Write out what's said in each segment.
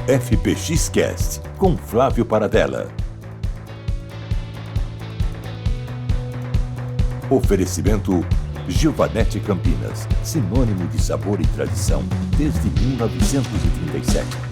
FPX Cast, com Flávio Paradella. Oferecimento Giovanetti Campinas, sinônimo de sabor e tradição desde 1937.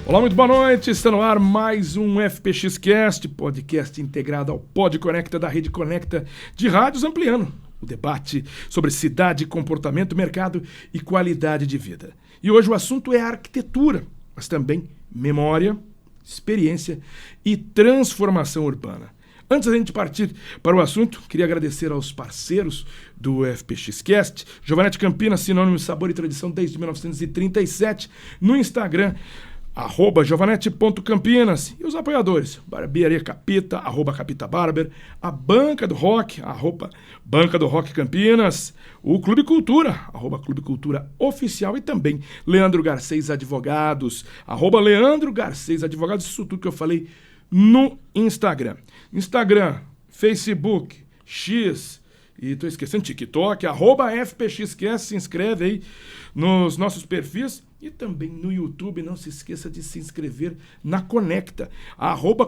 Olá, muito boa noite, está no ar mais um FPX Cast, podcast integrado ao Pod Conecta da Rede Conecta de rádios, ampliando o debate sobre cidade, comportamento, mercado e qualidade de vida. E hoje o assunto é arquitetura, mas também memória, experiência e transformação urbana. Antes da gente partir para o assunto, queria agradecer aos parceiros do FPX Cast, Giovanetti Campinas, sinônimo de sabor e tradição desde 1937, no Instagram, @giovanetti.campinas, e os apoiadores, Barbearia Capita, @Capita Barber, a Banca do Rock, Banca do Rock Campinas, o Clube Cultura, Clube Cultura Oficial, e também Leandro Garcês Advogados, @Leandro Garcês Advogados, isso tudo que eu falei no Instagram, Facebook, X, e tô esquecendo, TikTok, @FPXcast, se inscreve aí nos nossos perfis. E também no YouTube, não se esqueça de se inscrever na Conecta,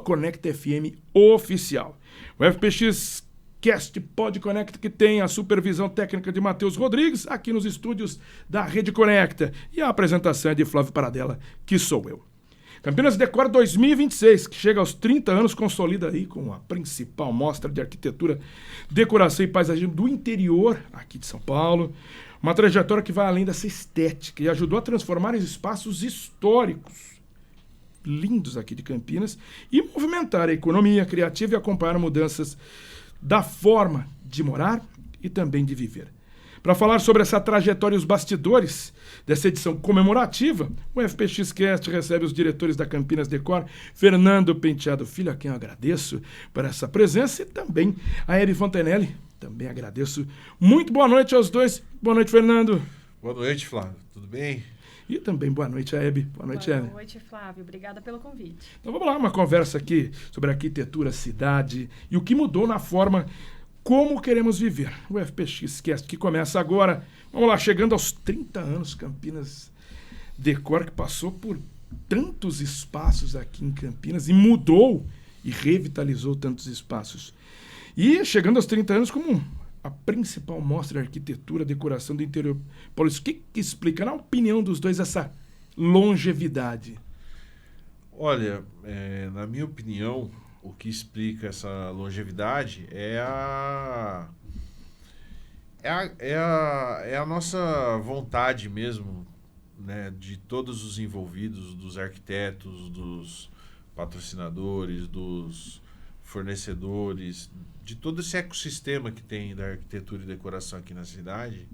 @Conecta FM Oficial. O FPX Cast Pod Conecta, que tem a supervisão técnica de Matheus Rodrigues, aqui nos estúdios da Rede Conecta. E a apresentação é de Flávio Paradella, que sou eu. Campinas Decor 2026, que chega aos 30 anos, consolida aí com a principal mostra de arquitetura, decoração e paisagismo do interior aqui de São Paulo. Uma trajetória que vai além dessa estética e ajudou a transformar os espaços históricos lindos aqui de Campinas e movimentar a economia criativa e acompanhar mudanças da forma de morar e também de viver. Para falar sobre essa trajetória e os bastidores dessa edição comemorativa, o FPX Cast recebe os diretores da Campinas Decor, Fernando Penteado Filho, a quem eu agradeço por essa presença, e também a Hebe Fontenelle. Também agradeço. Muito boa noite aos dois. Boa noite, Fernando. Boa noite, Flávio. Tudo bem? E também boa noite, a Hebe. Boa noite, Hebe. Boa noite, Flávio. Obrigada pelo convite. Então vamos lá, uma conversa aqui sobre arquitetura, cidade e o que mudou na forma como queremos viver. O FPX Cast que começa agora. Vamos lá, chegando aos 30 anos, Campinas Decor, que passou por tantos espaços aqui em Campinas e mudou e revitalizou tantos espaços. E chegando aos 30 anos como a principal mostra de arquitetura, decoração do interior paulista. O que explica, na opinião dos dois, essa longevidade? Olha, na minha opinião, o que explica essa longevidade é a nossa vontade mesmo, né, de todos os envolvidos, dos arquitetos, dos patrocinadores, dos fornecedores, de todo esse ecossistema que tem da arquitetura e decoração aqui na cidade,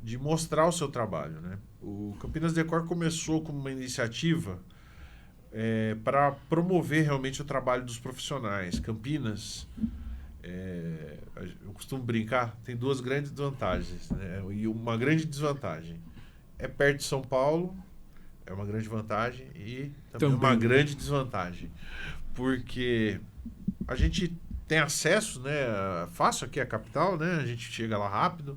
de mostrar o seu trabalho, né? O Campinas Decor começou como uma iniciativa para promover realmente o trabalho dos profissionais. Campinas, eu costumo brincar, tem duas grandes vantagens, né? E uma grande desvantagem. É perto de São Paulo, é uma grande vantagem, e também uma grande desvantagem. Porque a gente tem acesso, né, fácil aqui à capital, né, a gente chega lá rápido,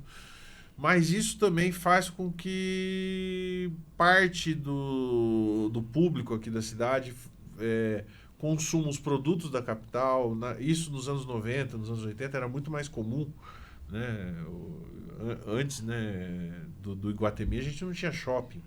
mas isso também faz com que parte do público aqui da cidade consuma os produtos da capital. Isso nos anos 90, nos anos 80 era muito mais comum, né, antes, né, do Iguatemi a gente não tinha shopping.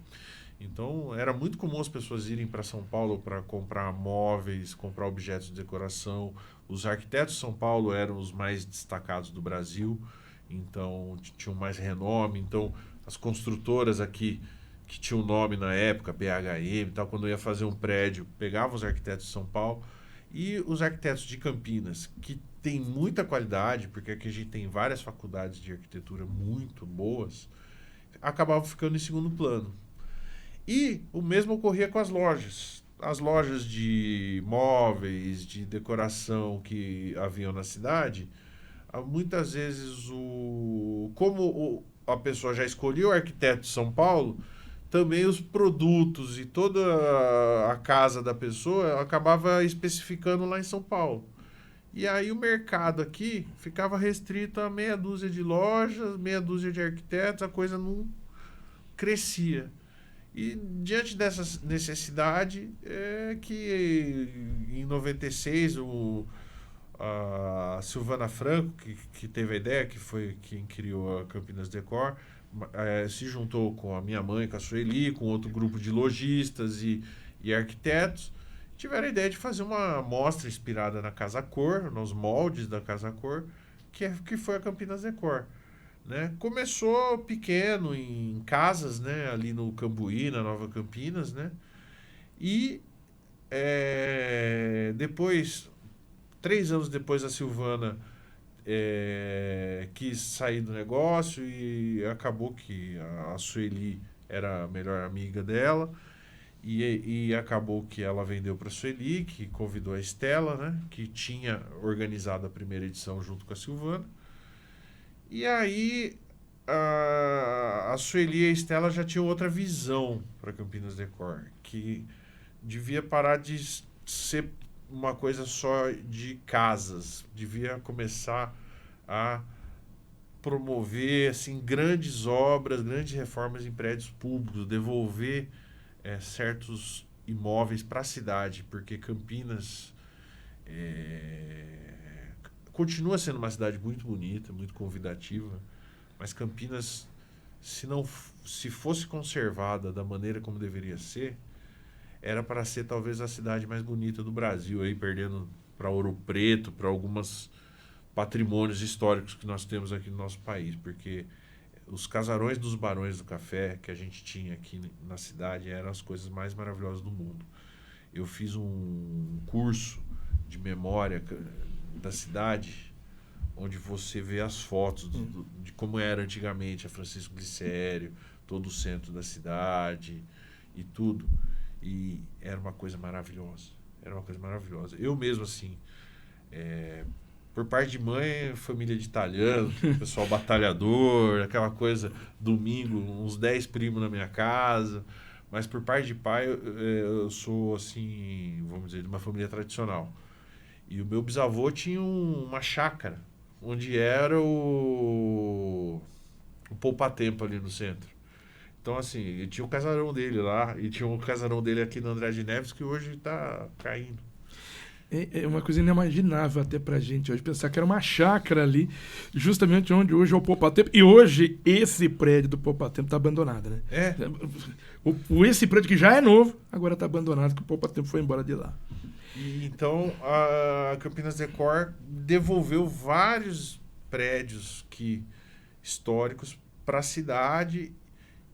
Então, era muito comum as pessoas irem para São Paulo para comprar móveis, comprar objetos de decoração. Os arquitetos de São Paulo eram os mais destacados do Brasil, então tinham mais renome. Então, as construtoras aqui, que tinham nome na época, BHM e tal, quando ia fazer um prédio, pegavam os arquitetos de São Paulo. E os arquitetos de Campinas, que tem muita qualidade, porque aqui a gente tem várias faculdades de arquitetura muito boas, acabavam ficando em segundo plano. E o mesmo ocorria com as lojas. As lojas de móveis, de decoração que haviam na cidade, muitas vezes, como a pessoa já escolheu o arquiteto de São Paulo, também os produtos e toda a casa da pessoa acabava especificando lá em São Paulo. E aí o mercado aqui ficava restrito a meia dúzia de lojas, meia dúzia de arquitetos, a coisa não crescia. E diante dessa necessidade é que em 96 a Silvana Franco, que teve a ideia, que foi quem criou a Campinas Decor, se juntou com a minha mãe, com a Sueli, com outro grupo de lojistas e arquitetos, tiveram a ideia de fazer uma mostra inspirada na Casa Cor, nos moldes da Casa Cor, que foi a Campinas Decor. Né? Começou pequeno, em casas, né? Ali no Cambuí, na Nova Campinas, né? E depois, 3 anos depois, a Silvana quis sair do negócio e acabou que a Sueli era a melhor amiga dela e acabou que ela vendeu para a Sueli, que convidou a Estela, né? Que tinha organizado a primeira edição junto com a Silvana. E aí a Sueli e a Estela já tinham outra visão para Campinas Decor, que devia parar de ser uma coisa só de casas, devia começar a promover assim, grandes obras, grandes reformas em prédios públicos, devolver certos imóveis para a cidade, porque Campinas continua sendo uma cidade muito bonita, muito convidativa, mas Campinas, se fosse conservada da maneira como deveria ser, era para ser talvez a cidade mais bonita do Brasil, aí perdendo para Ouro Preto, para alguns patrimônios históricos que nós temos aqui no nosso país, porque os casarões dos Barões do Café que a gente tinha aqui na cidade eram as coisas mais maravilhosas do mundo. Eu fiz um curso de memória da cidade, onde você vê as fotos de como era antigamente a Francisco Glicério, todo o centro da cidade e tudo. E era uma coisa maravilhosa. Era uma coisa maravilhosa. Eu mesmo, assim, por parte de mãe, família de italiano, pessoal batalhador, aquela coisa, domingo, uns 10 primos na minha casa. Mas por parte de pai, eu sou, assim, vamos dizer, de uma família tradicional. E o meu bisavô tinha uma chácara, onde era o poupa-tempo ali no centro. Então, assim, ele tinha o casarão dele lá, e tinha um casarão dele aqui no Andrade Neves, que hoje está caindo. É uma coisa inimaginável até pra gente hoje, pensar que era uma chácara ali, justamente onde hoje é o poupa-tempo. E hoje esse prédio do poupa-tempo está abandonado, né? Esse prédio que já é novo, agora está abandonado, que o poupa-tempo foi embora de lá. Então, a Campinas Decor devolveu vários prédios históricos para a cidade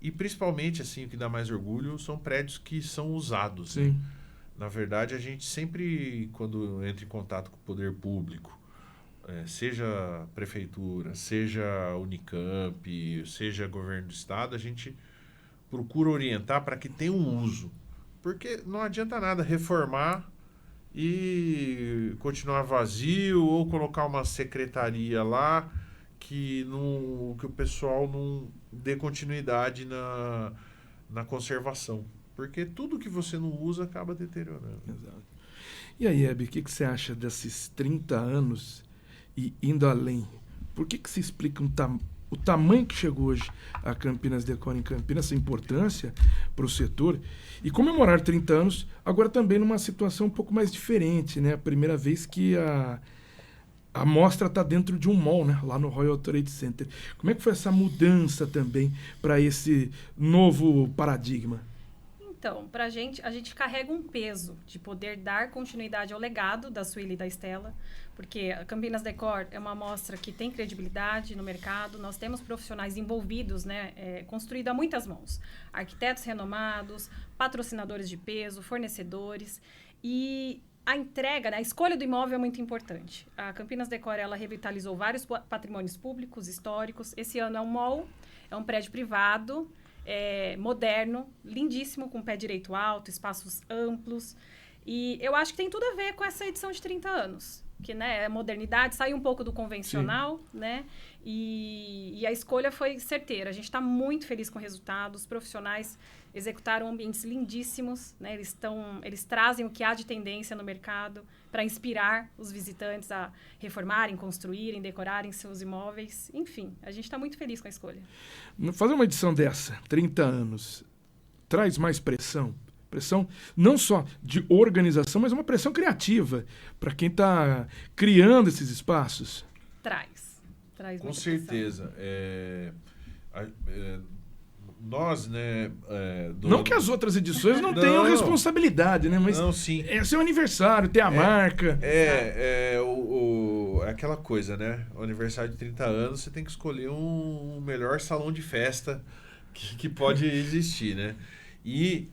e, principalmente, assim, o que dá mais orgulho, são prédios que são usados. Sim. Né? Na verdade, a gente sempre, quando entra em contato com o poder público, seja prefeitura, seja Unicamp, seja governo do estado, a gente procura orientar para que tenha um uso. Porque não adianta nada reformar e continuar vazio ou colocar uma secretaria lá que o pessoal não dê continuidade na conservação. Porque tudo que você não usa acaba deteriorando. Exato. E aí, Hebe, o que você acha desses 30 anos e indo além? Por que se explica o tamanho que chegou hoje a Campinas Decor em Campinas, essa importância para o setor, e comemorar 30 anos agora também numa situação um pouco mais diferente, né? A primeira vez que a mostra está dentro de um mall, né? Lá no Royal Trade Center. Como é que foi essa mudança também para esse novo paradigma? Então, a gente carrega um peso de poder dar continuidade ao legado da Sueli e da Estela, porque a Campinas Decor é uma mostra que tem credibilidade no mercado, nós temos profissionais envolvidos, né, construído a muitas mãos, arquitetos renomados, patrocinadores de peso, fornecedores, e a entrega, né, a escolha do imóvel é muito importante. A Campinas Decor, ela revitalizou vários patrimônios públicos, históricos. Esse ano é um mall, é um prédio privado, moderno, lindíssimo, com pé direito alto, espaços amplos. E eu acho que tem tudo a ver com essa edição de 30 anos. Que, né, é modernidade, sai um pouco do convencional, né? E a escolha foi certeira. A gente está muito feliz com o resultado. Os profissionais executaram ambientes lindíssimos, né? Eles trazem o que há de tendência no mercado para inspirar os visitantes a reformarem, construírem, decorarem seus imóveis. Enfim, a gente está muito feliz com a escolha. Fazer uma edição dessa, 30 anos, traz mais pressão? Pressão não só de organização, mas uma pressão criativa para quem está criando esses espaços? Traz com muita certeza. Nós, né... Não que as outras edições não tenham responsabilidade, né? Mas não, sim. É seu aniversário, tem a marca. É aquela coisa, né? O aniversário de 30 anos, você tem que escolher um melhor salão de festa que pode existir, né? E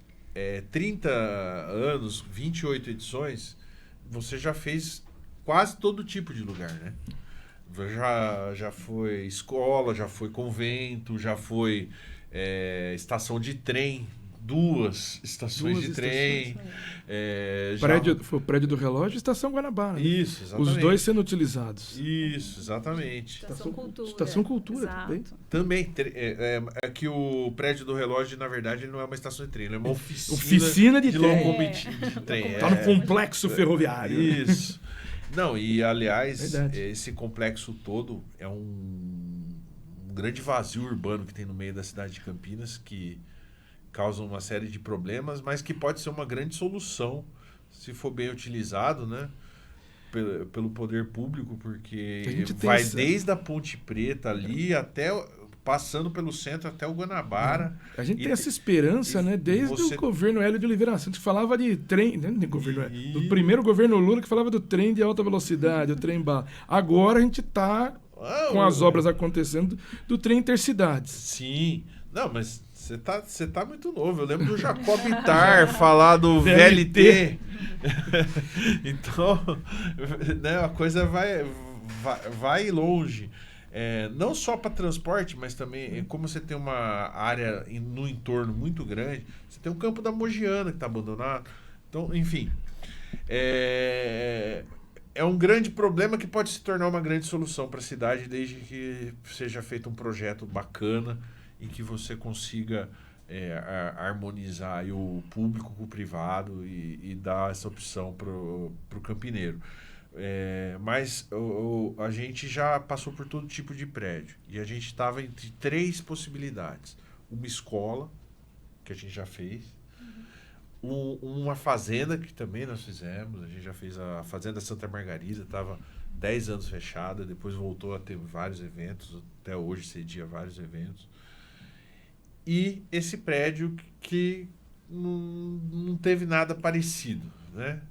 30 anos, 28 edições, você já fez quase todo tipo de lugar, né? Já foi escola, já foi convento, já foi estação de trem, 2 estações de trem. Foi o prédio do relógio e estação Guanabara. Né? Isso, exatamente. Os dois sendo utilizados. Isso, exatamente. Estação Cultura também. É que o prédio do relógio, na verdade, ele não é uma estação de trem, ele é uma oficina de trem. Está no complexo ferroviário. Isso. Não, e aliás, esse complexo todo é um grande vazio urbano que tem no meio da cidade de Campinas, que causa uma série de problemas, mas que pode ser uma grande solução se for bem utilizado, né? Pelo poder público, porque vai desde a Ponte Preta ali até... passando pelo centro até o Guanabara. A gente tem essa esperança, né? Desde o governo Hélio de Oliveira Santos, que falava de trem... do primeiro governo Lula, que falava do trem de alta velocidade, o trem bala. Agora a gente está com as obras acontecendo do trem intercidades. Sim. Não, mas você tá muito novo. Eu lembro do Jacob Ittar falar do VLT. Então, né, a coisa vai longe. Não só para transporte, mas também, como você tem uma área no entorno muito grande, você tem o campo da Mogiana que está abandonado. Então, enfim, é um grande problema que pode se tornar uma grande solução para a cidade, desde que seja feito um projeto bacana e que você consiga harmonizar aí o público com o privado e dar essa opção para o campineiro. Mas a gente já passou por todo tipo de prédio e a gente estava entre 3 possibilidades: uma escola, que a gente já fez, uma fazenda, que também nós fizemos. A gente já fez a Fazenda Santa Margarida, estava 10 anos fechada, depois voltou a ter vários eventos, até hoje cedia vários eventos, e esse prédio que não teve nada parecido, né?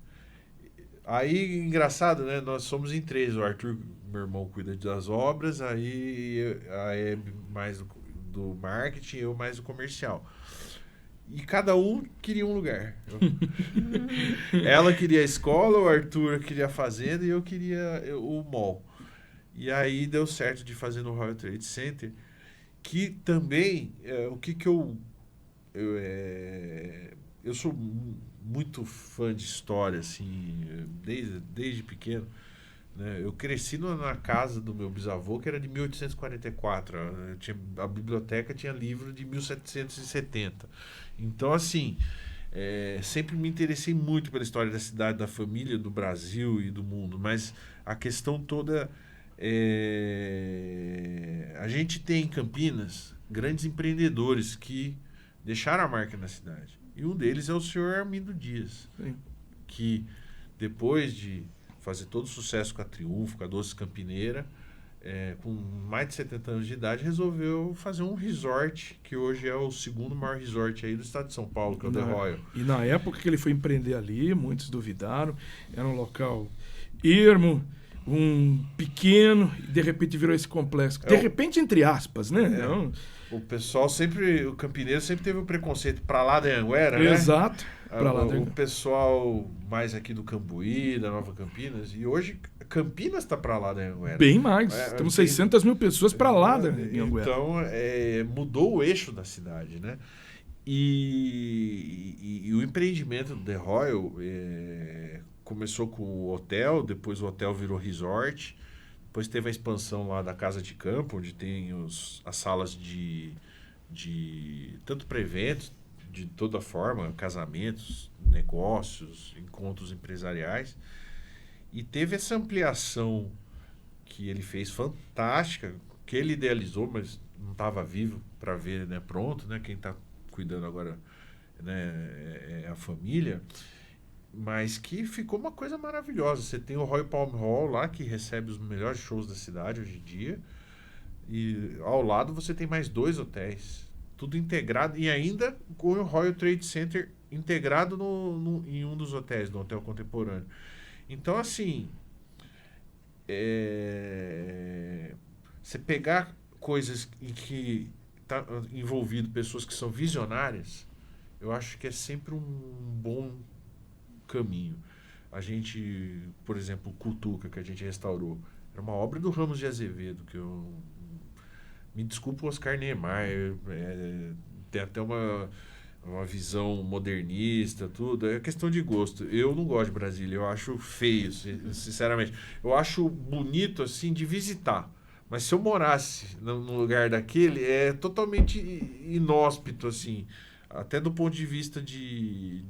Aí, engraçado, né? Nós somos em 3. O Arthur, meu irmão, cuida das obras, aí a Hebe mais do marketing, eu mais do comercial. E cada um queria um lugar. Ela queria a escola, o Arthur queria a fazenda e eu queria o mall. E aí deu certo de fazer no Royal Trade Center, que também, eu sou muito fã de história, assim, desde pequeno, né? Eu cresci na casa do meu bisavô, que era de 1844. A biblioteca tinha livro de 1770. Então, assim, sempre me interessei muito pela história da cidade, da família, do Brasil e do mundo. Mas a questão toda a gente tem em Campinas grandes empreendedores que deixaram a marca na cidade. E um deles é o senhor Armindo Dias, que depois de fazer todo o sucesso com a Triunfo, com a Doce Campineira, com mais de 70 anos de idade, resolveu fazer um resort, que hoje é o 2º maior resort aí do estado de São Paulo, que é o The Royal. E na época que ele foi empreender ali, muitos duvidaram, era um local ermo, um pequeno, e de repente virou esse complexo. De repente, entre aspas, né? O pessoal o campineiro sempre teve um preconceito para lá da Anhanguera, né? Exato. O pessoal mais aqui do Cambuí, da Nova Campinas, e hoje Campinas está para lá da Anhanguera. Bem mais. Temos 600 mil pessoas para lá da Anhanguera. Então, mudou o eixo da cidade, né? E o empreendimento do The Royal começou com o hotel, depois o hotel virou resort. Depois teve a expansão lá da Casa de Campo, onde tem as salas de tanto para eventos, de toda forma, casamentos, negócios, encontros empresariais. E teve essa ampliação que ele fez fantástica, que ele idealizou, mas não estava vivo para ver, né, pronto, né? Quem está cuidando agora, né, é a família, mas que ficou uma coisa maravilhosa. Você tem o Royal Palm Hall lá, que recebe os melhores shows da cidade hoje em dia, e ao lado você tem mais 2 hotéis, tudo integrado, e ainda com o Royal Trade Center integrado em um dos hotéis, no Hotel Contemporâneo. Então, assim, você pegar coisas em que está envolvido pessoas que são visionárias, eu acho que é sempre um bom caminho. A gente, por exemplo, o Cutuca, que a gente restaurou, era uma obra do Ramos de Azevedo, que eu... Me desculpa o Oscar Niemeyer, tem até uma visão modernista, tudo. É questão de gosto. Eu não gosto de Brasília, eu acho feio, sinceramente. Eu acho bonito, assim, de visitar. Mas se eu morasse no lugar daquele, é totalmente inóspito, assim. Até do ponto de vista de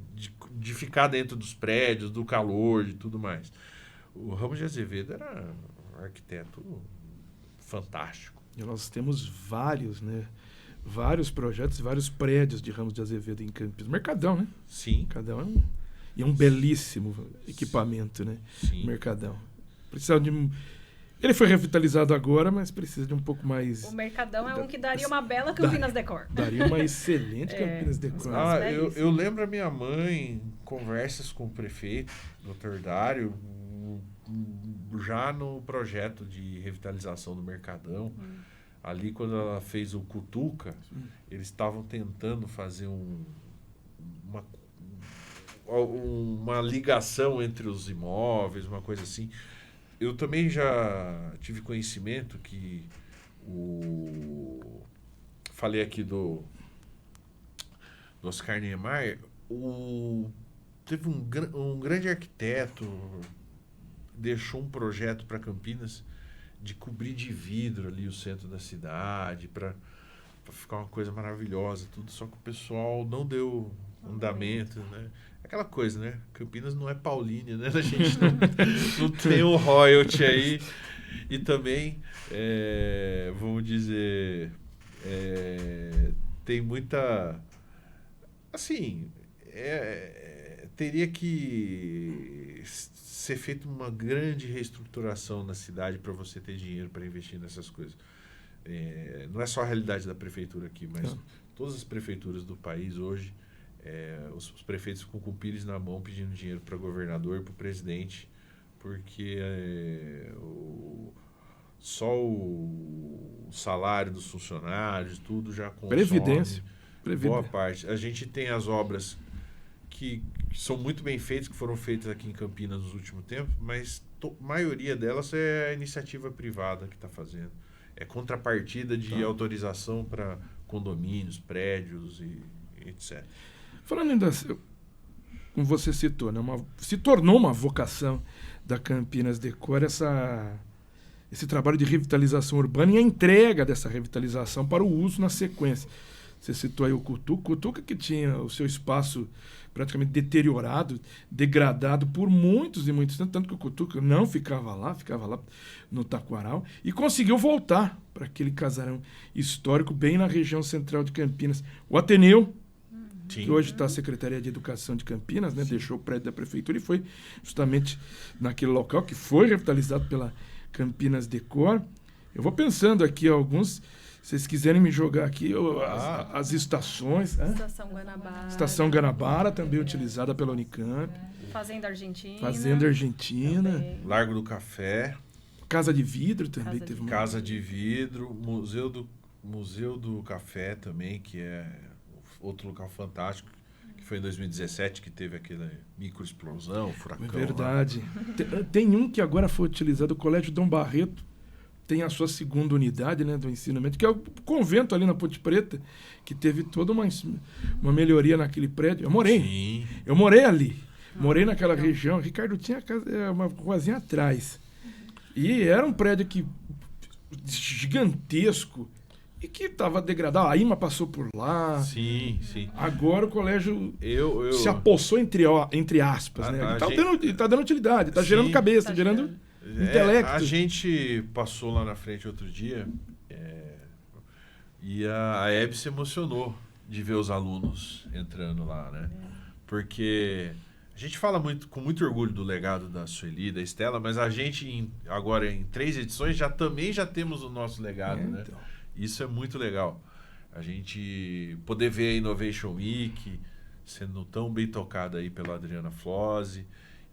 ficar dentro dos prédios, do calor, de tudo mais. O Ramos de Azevedo era um arquiteto fantástico. E nós temos vários projetos, vários prédios de Ramos de Azevedo em Campinas. Mercadão, né? Sim. Mercadão é um belíssimo equipamento, né? Sim. Mercadão. Precisa de... Ele foi revitalizado agora, mas precisa de um pouco mais... O Mercadão é um que daria uma bela Campinas Decor. Daria uma excelente Campinas Decor. Eu lembro a minha mãe, conversas com o prefeito, Dr. Dário, já no projeto de revitalização do Mercadão. Ali, quando ela fez o Cutuca, eles estavam tentando fazer uma ligação entre os imóveis, uma coisa assim. Eu também já tive conhecimento que falei aqui do Oscar Niemeyer, teve um grande arquiteto, deixou um projeto para Campinas de cobrir de vidro ali o centro da cidade, para ficar uma coisa maravilhosa, tudo, só que o pessoal não deu andamento, né? Aquela coisa, né? Campinas não é Paulínia, né? A gente não tem um royalty aí. E também, vamos dizer, tem muita... Assim, teria que ser feita uma grande reestruturação na cidade para você ter dinheiro para investir nessas coisas. Não é só a realidade da prefeitura aqui, mas todas as prefeituras do país hoje, os prefeitos ficam com o pires na mão pedindo dinheiro para o governador e para o presidente, porque só o salário dos funcionários, tudo já consome Previdência. Boa parte. A gente tem as obras que são muito bem feitas, que foram feitas aqui em Campinas nos últimos tempos, mas a maioria delas é a iniciativa privada que está fazendo. É contrapartida de autorização para condomínios, prédios e etc. Falando ainda, como você citou, né, se tornou uma vocação da Campinas Decor esse trabalho de revitalização urbana e a entrega dessa revitalização para o uso na sequência. Você citou aí o Cutuca que tinha o seu espaço praticamente deteriorado, degradado por muitos e muitos anos, tanto que o Cutuca não ficava lá no Taquaral, e conseguiu voltar para aquele casarão histórico bem na região central de Campinas. O Ateneu, Sim. que hoje está a Secretaria de Educação de Campinas, né, deixou o prédio da prefeitura e foi justamente naquele local que foi revitalizado pela Campinas Decor. Eu vou pensando aqui alguns... Se vocês quiserem me jogar aqui, as estações. Estação Guanabara. Estação Guanabara, também utilizada pela Unicamp. Fazenda Argentina. Fazenda Argentina. Também. Largo do Café. Casa de Vidro também teve uma. Casa de Vidro. Museu do Café também, que é outro local fantástico, que foi em 2017 que teve aquela microexplosão, furacão. É verdade. Tem um que agora foi utilizado, o Colégio Dom Barreto, tem a sua segunda unidade, né, do ensino médio, que é o convento ali na Ponte Preta, que teve toda uma melhoria naquele prédio. Eu morei. Sim. Eu morei ali. Morei naquela região. Ricardo tinha uma ruazinha atrás. E era um prédio gigantesco. e que estava degradado. A IMA passou por lá. Sim, sim. Agora o colégio Eu se apossou entre aspas, né? Tá dando utilidade, tá gerando cabeça, tá gerando intelecto. A gente passou lá na frente outro dia e a Hebe se emocionou de ver os alunos entrando lá, né? Porque a gente fala com muito orgulho do legado da Sueli, da Estela, mas a gente agora em 3 edições já temos o nosso legado, né? Então. Isso é muito legal. A gente poder ver a Innovation Week sendo tão bem tocada aí pela Adriana Flose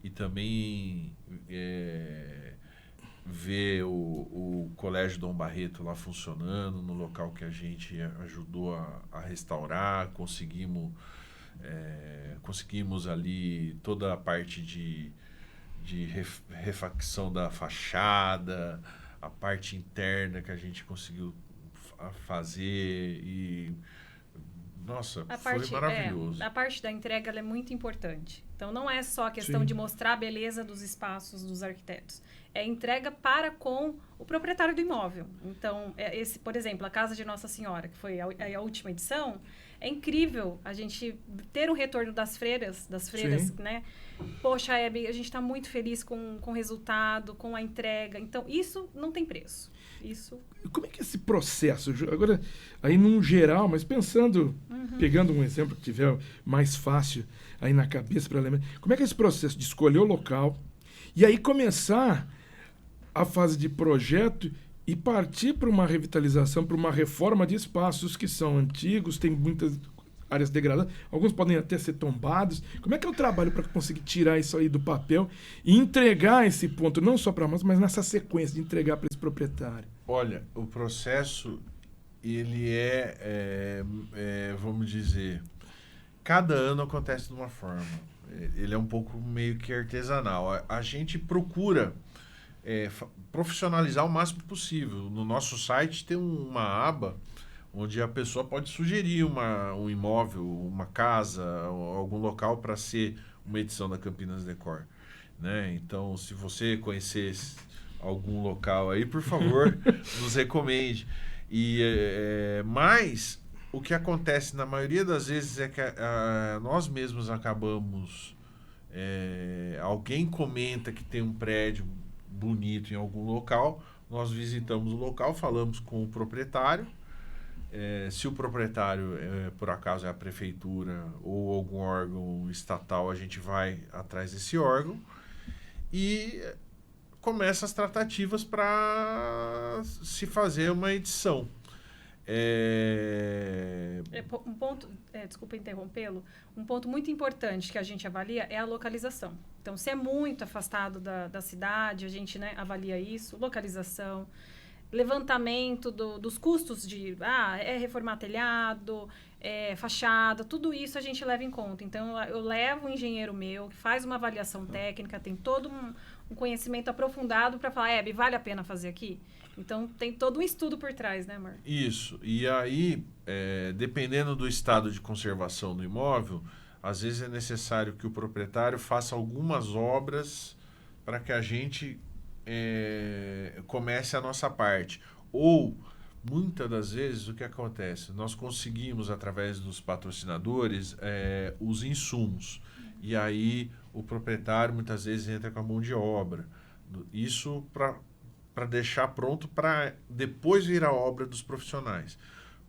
e também ver o Colégio Dom Barreto lá funcionando no local que a gente ajudou a restaurar, conseguimos ali toda a parte de refacção da fachada, a parte interna que a gente conseguiu fazer e nossa, foi maravilhoso. A parte da entrega ela é muito importante. Então não é só a questão de mostrar a beleza dos espaços dos arquitetos. É entrega para com o proprietário do imóvel. Então, por exemplo, a Casa de Nossa Senhora, que foi a última edição, é incrível a gente ter um retorno das freiras, né? Poxa, Hebe, a gente está muito feliz com o resultado, com a entrega. Então, isso não tem preço. Isso. Como é que é esse processo? Agora, aí num geral, mas pensando, pegando um exemplo que tiver mais fácil aí na cabeça para lembrar, como é que é esse processo de escolher o local e aí começar a fase de projeto e partir para uma revitalização, para uma reforma de espaços que são antigos, tem muitas áreas degradadas, alguns podem até ser tombados. Como é que é o trabalho para conseguir tirar isso aí do papel e entregar esse ponto, não só para nós, mas nessa sequência de entregar para esse proprietário? Olha, o processo, ele vamos dizer, cada ano acontece de uma forma. Ele é um pouco meio que artesanal. A gente procura profissionalizar o máximo possível. No nosso site tem uma aba onde a pessoa pode sugerir um imóvel, uma casa, algum local para ser uma edição da Campinas Decor, né? Então, se você conhecer algum local aí, por favor, nos recomende. Mas o que acontece na maioria das vezes é que nós mesmos acabamos... alguém comenta que tem um prédio bonito em algum local, nós visitamos o local, falamos com o proprietário. Se o proprietário, por acaso, é a prefeitura ou algum órgão estatal, a gente vai atrás desse órgão e começa as tratativas para se fazer uma edição. Um ponto, desculpa interrompê-lo, um ponto muito importante que a gente avalia é a localização. Então, se é muito afastado da cidade, a gente, né, avalia isso, localização, levantamento dos custos de reformar telhado, fachada, tudo isso a gente leva em conta. Então, eu levo um engenheiro meu que faz uma avaliação técnica, tem todo um conhecimento aprofundado para falar, vale a pena fazer aqui? Então, tem todo um estudo por trás, né, Marco? Isso. E aí, dependendo do estado de conservação do imóvel, às vezes é necessário que o proprietário faça algumas obras para que a gente comece a nossa parte. Ou, muitas das vezes, o que acontece? Nós conseguimos, através dos patrocinadores, os insumos. E aí, o proprietário, muitas vezes, entra com a mão de obra. Isso para deixar pronto para depois vir a obra dos profissionais.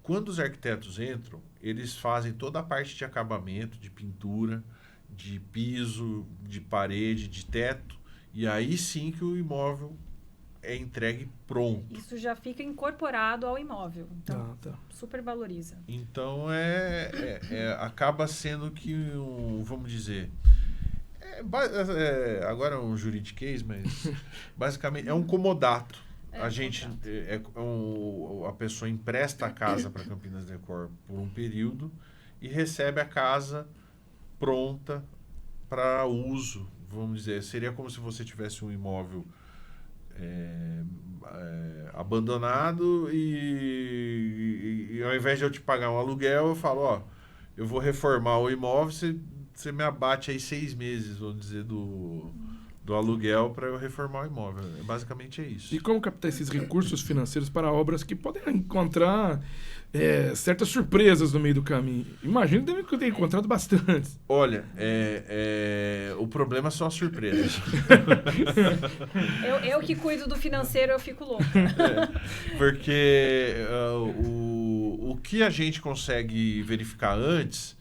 Quando os arquitetos entram, eles fazem toda a parte de acabamento, de pintura, de piso, de parede, de teto, e aí sim que o imóvel é entregue pronto. Isso já fica incorporado ao imóvel. Então, super valoriza. Então, acaba sendo que, vamos dizer... agora é um juridiquês, mas basicamente é um comodato. A pessoa empresta a casa para Campinas Decor por um período e recebe a casa pronta para uso. Vamos dizer, seria como se você tivesse um imóvel abandonado e ao invés de eu te pagar um aluguel, eu falo, eu vou reformar o imóvel, você me abate aí 6 meses, vamos dizer, do aluguel para eu reformar o imóvel. Basicamente é isso. E como captar esses recursos financeiros para obras que podem encontrar certas surpresas no meio do caminho? Imagino que deve ter encontrado bastante. Olha, o problema são as surpresas. Eu que cuido do financeiro, eu fico louca. Porque o que a gente consegue verificar antes,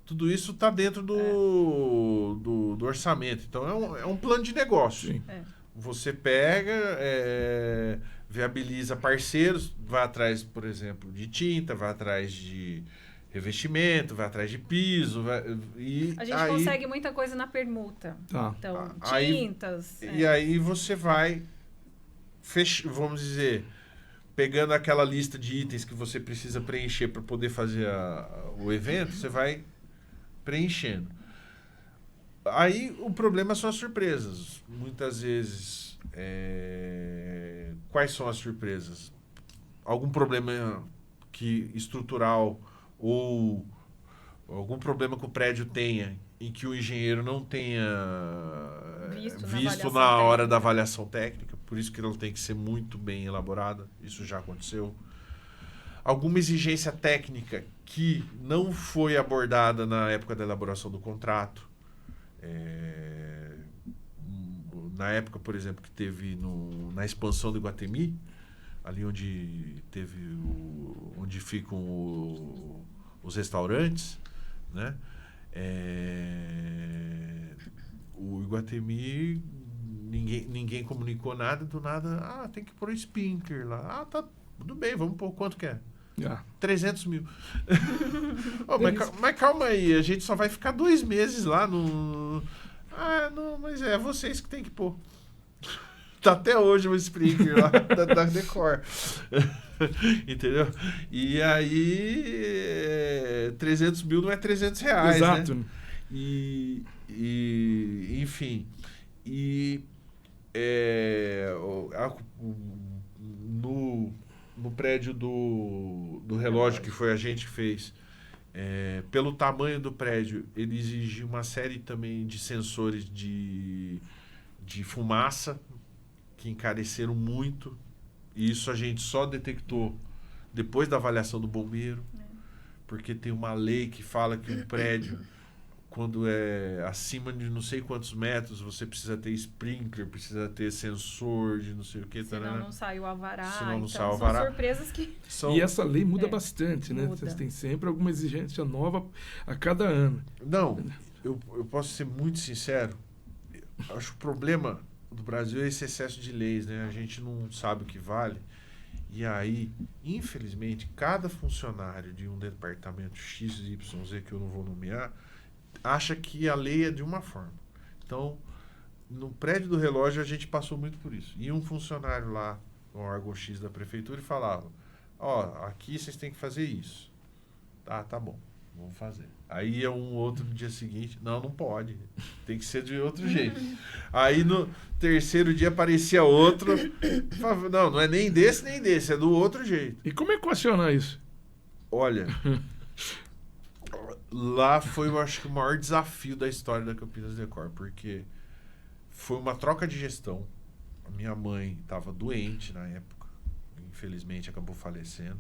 tudo isso está dentro do orçamento. Então, é um plano de negócio. Sim. Você pega, viabiliza parceiros, vai atrás, por exemplo, de tinta, vai atrás de revestimento, vai atrás de piso. A gente consegue muita coisa na permuta. Tá. Então, tintas. E aí você vai, vamos dizer, pegando aquela lista de itens que você precisa preencher para poder fazer o evento, você vai preenchendo. Aí o problema são as surpresas. Muitas vezes, quais são as surpresas? Algum problema estrutural ou algum problema que o prédio tenha em que o engenheiro não tenha visto na hora da avaliação técnica, por isso que ela tem que ser muito bem elaborada. Isso já aconteceu. Alguma exigência técnica que não foi abordada na época da elaboração do contrato. Na época, por exemplo, que teve na expansão do Iguatemi, ali onde ficam os restaurantes, né? O Iguatemi, ninguém comunicou nada, do nada, tem que pôr sprinkler lá. Tá, tudo bem, vamos pôr quanto que é? 300 mil. Mas calma aí, a gente só vai ficar 2 meses lá no... não, mas é vocês que tem que pôr. Tá até hoje o sprinkler lá da Decor. Entendeu? E aí 300 mil não é 300 reais, exato, né? Enfim. No prédio do relógio, que foi a gente que fez, pelo tamanho do prédio, ele exigia uma série também de sensores de fumaça, que encareceram muito. E isso a gente só detectou depois da avaliação do bombeiro, porque tem uma lei que fala que um prédio, quando é acima de não sei quantos metros, você precisa ter sprinkler, precisa ter sensor de não sei o que. Senão não sai o alvará. Senão não sai o alvará. São surpresas que... E essa lei muda bastante, né? Muda. Vocês têm sempre alguma exigência nova a cada ano. Não, eu posso ser muito sincero. Acho que o problema do Brasil é esse excesso de leis, né? A gente não sabe o que vale. E aí, infelizmente, cada funcionário de um departamento XYZ, que eu não vou nomear, acha que a lei é de uma forma. Então, no prédio do relógio, a gente passou muito por isso. E um funcionário lá, no órgão X da prefeitura, e falava, aqui vocês têm que fazer isso. Tá bom, vamos fazer. Aí ia um outro no dia seguinte, não pode, tem que ser de outro jeito. Aí no terceiro dia aparecia outro, falava, não é nem desse, é do outro jeito. E como equacionar isso? Olha, lá foi, eu acho que o maior desafio da história da Campinas Decor, porque foi uma troca de gestão. A minha mãe estava doente na época, infelizmente acabou falecendo.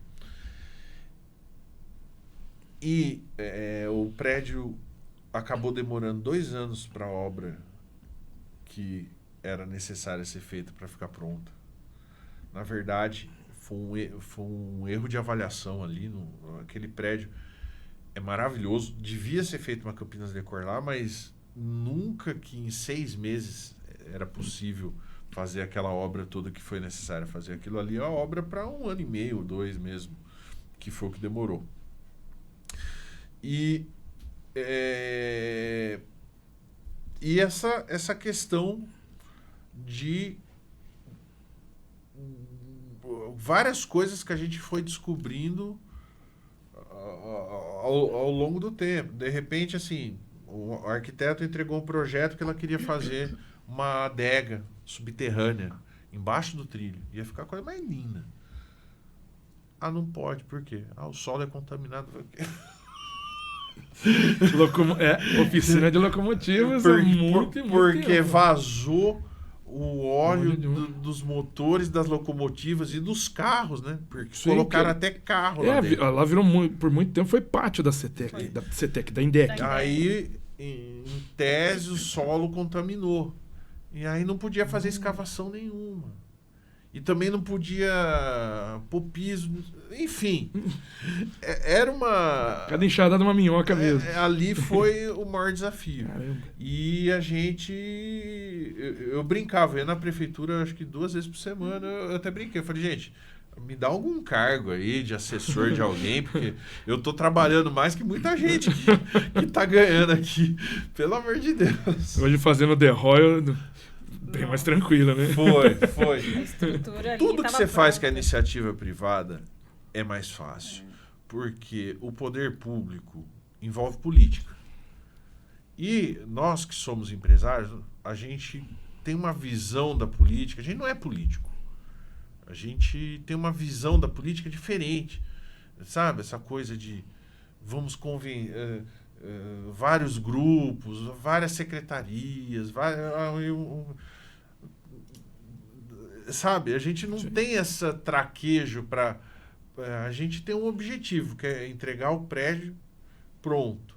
E o prédio acabou demorando 2 anos para a obra que era necessária ser feita para ficar pronta. Na verdade, foi um erro de avaliação ali. Aquele prédio é maravilhoso. Devia ser feita uma Campinas Decor lá, mas nunca que em 6 meses era possível fazer aquela obra toda que foi necessária fazer. Aquilo ali é uma obra para 1 ano e meio, 2 mesmo, que foi o que demorou. E essa questão de várias coisas que a gente foi descobrindo ao longo do tempo. De repente, assim, o arquiteto entregou um projeto que ela queria fazer uma adega subterrânea embaixo do trilho. Ia ficar a coisa mais linda. Não pode, por quê? O solo é contaminado. Oficina de locomotivas. Porque vazou o óleo dos motores das locomotivas e dos carros, né? Porque colocaram até carro lá dentro. Lá virou por muito tempo, foi pátio da CETEC, da INDEC. Aí, em tese, o solo contaminou. E aí não podia fazer escavação nenhuma. E também não podia pôr piso. Enfim, era uma... Cada enxada de uma minhoca mesmo. Ali foi o maior desafio. Caramba. E a gente... Eu brincava, eu ia na prefeitura acho que 2 vezes por semana. Eu até brinquei, eu falei, gente, me dá algum cargo aí de assessor de alguém, porque eu tô trabalhando mais que muita gente que tá ganhando aqui. Pelo amor de Deus. Hoje fazendo The Royal... Bem mais tranquila, né? Foi. A estrutura ali Tudo que tava você faz pronta. com a iniciativa privada é mais fácil. Porque o poder público envolve política. E nós que somos empresários, a gente tem uma visão da política. A gente não é político. A gente tem uma visão da política diferente. Sabe? Essa coisa de vamos convencer... vários grupos, várias secretarias, sabe? A gente não tem esse traquejo para... A gente tem um objetivo, que é entregar o prédio pronto.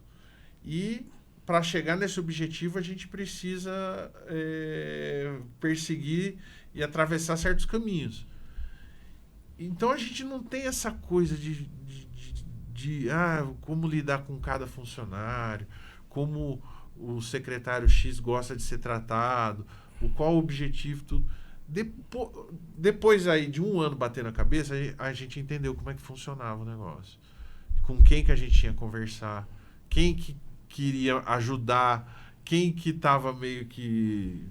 E para chegar nesse objetivo, a gente precisa perseguir e atravessar certos caminhos. Então, a gente não tem essa coisa de como lidar com cada funcionário, como o secretário X gosta de ser tratado, qual o objetivo, tudo. Depois aí de 1 ano batendo a cabeça, a gente entendeu como é que funcionava o negócio. Com quem que a gente tinha que conversar, quem que queria ajudar, quem que estava meio que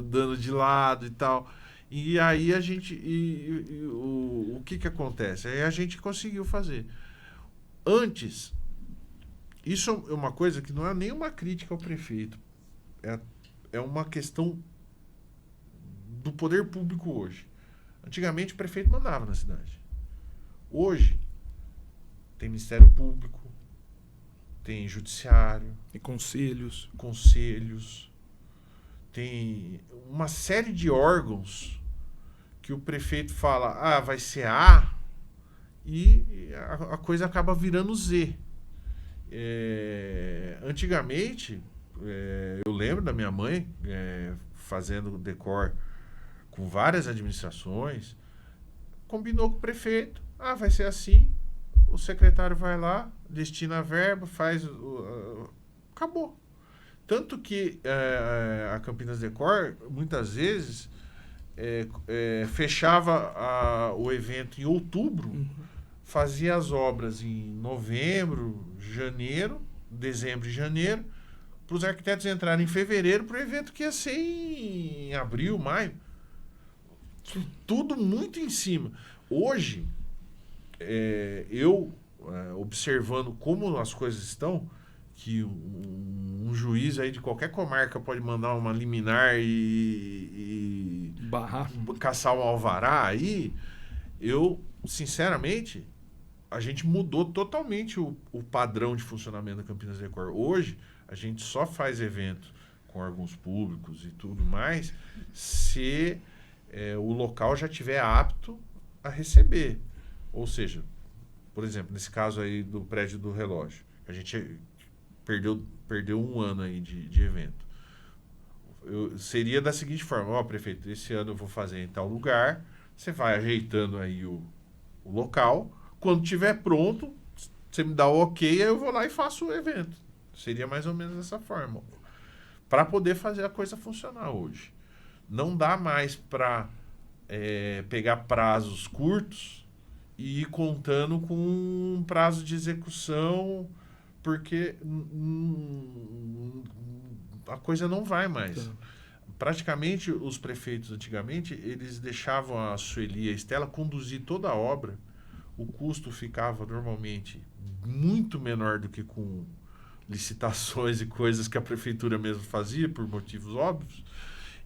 dando de lado e tal. E aí a gente... o que acontece? Aí a gente conseguiu fazer. Antes, isso é uma coisa que não é nenhuma crítica ao prefeito. É uma questão do poder público hoje. Antigamente o prefeito mandava na cidade. Hoje tem Ministério Público, tem Judiciário, E conselhos. Tem uma série de órgãos que o prefeito fala, vai ser A, e a coisa acaba virando Z. Antigamente, eu lembro da minha mãe fazendo decor com várias administrações, combinou com o prefeito, vai ser assim, o secretário vai lá, destina a verba, faz... acabou. Tanto que a Campinas Decor, muitas vezes, fechava o evento em outubro, fazia as obras em novembro, dezembro e janeiro, para os arquitetos entrarem em fevereiro, para o evento que ia ser em abril, maio. Tudo muito em cima. Hoje, eu, observando como as coisas estão, que um juiz aí de qualquer comarca pode mandar uma liminar e barrar, caçar um alvará aí, eu, sinceramente, a gente mudou totalmente o padrão de funcionamento da Campinas Decor. Hoje, a gente só faz evento com órgãos públicos e tudo mais se o local já estiver apto a receber. Ou seja, por exemplo, nesse caso aí do prédio do relógio, a gente perdeu 1 ano aí de evento. Seria da seguinte forma, prefeito, esse ano eu vou fazer em tal lugar, você vai ajeitando aí o local, quando estiver pronto, você me dá o ok, aí eu vou lá e faço o evento. Seria mais ou menos dessa forma. Para poder fazer a coisa funcionar hoje. Não dá mais para pegar prazos curtos e ir contando com um prazo de execução, porque a coisa não vai mais. Praticamente, os prefeitos antigamente, eles deixavam a Sueli e a Estela conduzir toda a obra. O custo ficava normalmente muito menor do que com licitações e coisas que a prefeitura mesmo fazia, por motivos óbvios.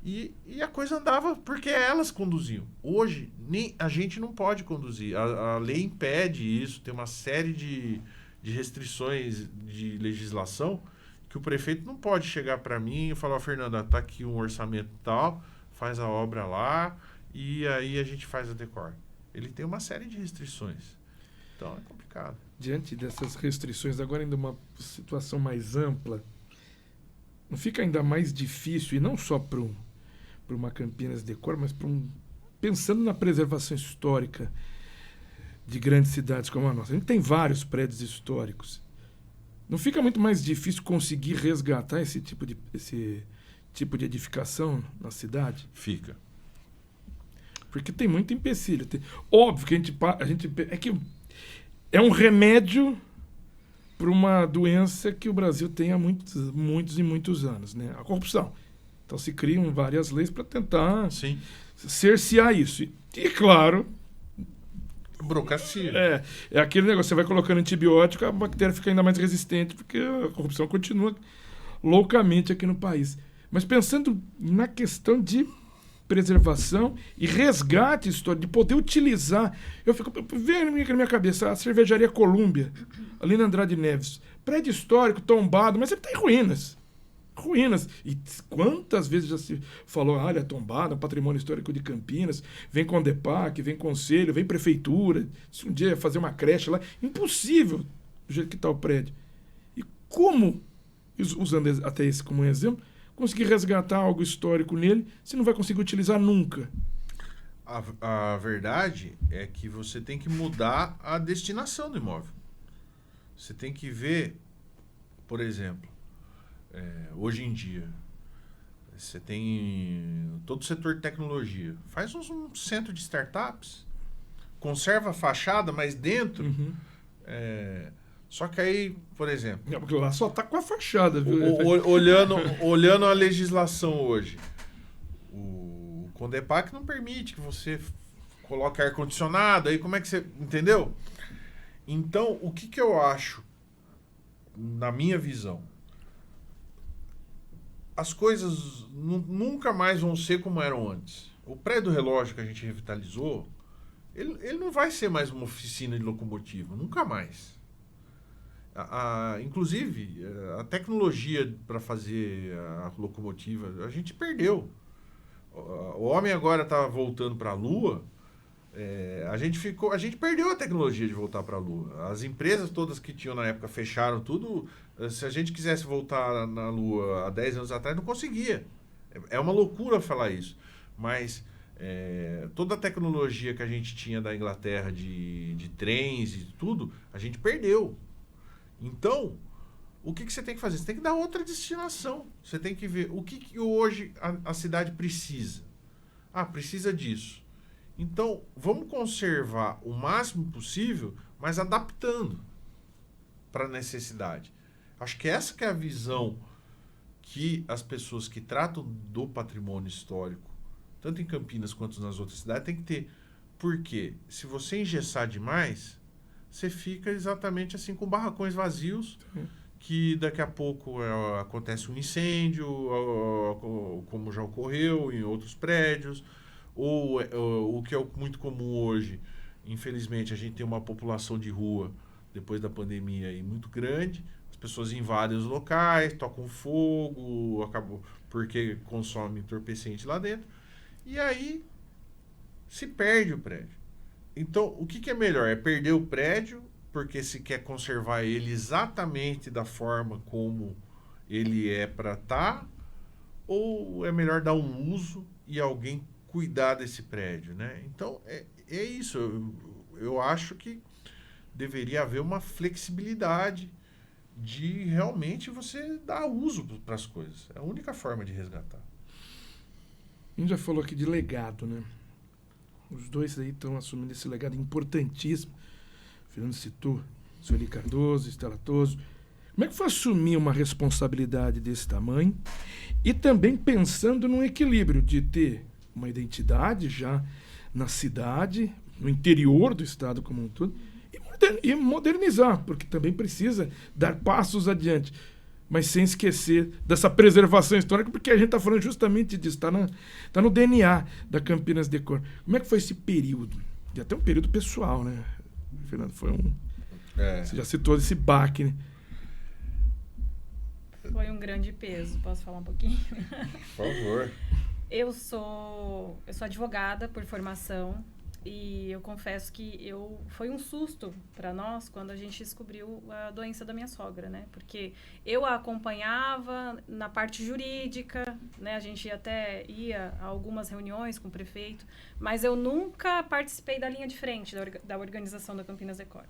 E a coisa andava porque elas conduziam. Hoje, a gente não pode conduzir. A lei impede isso, tem uma série de de restrições de legislação que o prefeito não pode chegar para mim e falar, Fernanda, tá aqui um orçamento tal, faz a obra lá e aí a gente faz a Decor. Ele tem uma série de restrições. Então é complicado. Diante dessas restrições, agora ainda uma situação mais ampla, não fica ainda mais difícil, e não só para uma Campinas Decor, mas pensando na preservação histórica de grandes cidades como a nossa. A gente tem vários prédios históricos. Não fica muito mais difícil conseguir resgatar esse tipo de edificação na cidade? Fica. Porque tem muito empecilho. Óbvio que a gente é que é um remédio para uma doença que o Brasil tem há muitos e muitos anos, né? A corrupção. Então se criam várias leis para tentar cercear isso. E claro, burocracia. É aquele negócio, você vai colocando antibiótico, a bactéria fica ainda mais resistente, porque a corrupção continua loucamente aqui no país. Mas pensando na questão de preservação e resgate histórico, de poder utilizar. Eu fico vendo na minha cabeça a cervejaria Colômbia, ali na Andrade Neves. Prédio histórico, tombado, mas ele está em ruínas. Ruínas. E quantas vezes já se falou, olha, tombado, patrimônio histórico de Campinas, vem com DEPAC, vem conselho, vem prefeitura, se um dia fazer uma creche lá, impossível do jeito que está o prédio. E como, usando até esse como um exemplo, conseguir resgatar algo histórico nele, você não vai conseguir utilizar nunca. A verdade é que você tem que mudar a destinação do imóvel. Você tem que ver, por exemplo, hoje em dia, você tem todo o setor de tecnologia. Faz um centro de startups, conserva a fachada, mas dentro... Só que aí, por exemplo... Não, porque lá só tá com a fachada, viu? Olhando a legislação hoje, o Condepac não permite que você coloque ar-condicionado, aí como é que você... Entendeu? Então, o que eu acho, na minha visão, as coisas nunca mais vão ser como eram antes. O prédio do relógio que a gente revitalizou, ele não vai ser mais uma oficina de locomotiva, nunca mais. Inclusive, a tecnologia para fazer a locomotiva, a gente perdeu. O homem agora está voltando para a Lua, a gente perdeu a tecnologia de voltar para a Lua. As empresas todas que tinham na época fecharam tudo. Se a gente quisesse voltar na Lua há 10 anos atrás, não conseguia. É uma loucura falar isso. Mas toda a tecnologia que a gente tinha da Inglaterra de trens e tudo, a gente perdeu. Então, o que você tem que fazer? Você tem que dar outra destinação. Você tem que ver o que hoje a cidade precisa. Precisa disso. Então, vamos conservar o máximo possível, mas adaptando para a necessidade. Acho que essa que é a visão que as pessoas que tratam do patrimônio histórico, tanto em Campinas quanto nas outras cidades, tem que ter. Porque se você engessar demais, você fica exatamente assim com barracões vazios, que daqui a pouco acontece um incêndio, como já ocorreu em outros prédios, ou o que é muito comum hoje, infelizmente, a gente tem uma população de rua, depois da pandemia, aí, muito grande, as pessoas invadem os locais, tocam fogo, acabou porque consomem entorpecente lá dentro, e aí se perde o prédio. Então, o que é melhor? É perder o prédio, porque se quer conservar ele exatamente da forma como ele é para estar, ou é melhor dar um uso e alguém cuidar desse prédio, né? Então, é isso. Eu acho que deveria haver uma flexibilidade de realmente você dar uso para as coisas. É a única forma de resgatar. A gente já falou aqui de legado, né? Os dois aí estão assumindo esse legado importantíssimo. O Fernando citou Sueli Cardoso, Estela Toso. Como é que foi assumir uma responsabilidade desse tamanho? E também pensando num equilíbrio de ter uma identidade já na cidade, no interior do estado como um todo, e modernizar, porque também precisa dar passos adiante, mas sem esquecer dessa preservação histórica, porque a gente está falando justamente disso, está no DNA da Campinas Decor. Como é que foi esse período? E até um período pessoal, né, Fernando? Foi Você já citou esse baque, né? Foi um grande peso. Posso falar um pouquinho? Por favor. Eu sou advogada por formação e eu confesso que foi um susto para nós quando a gente descobriu a doença da minha sogra, né? Porque eu a acompanhava na parte jurídica, né? A gente até ia a algumas reuniões com o prefeito, mas eu nunca participei da linha de frente da organização da Campinas Decor.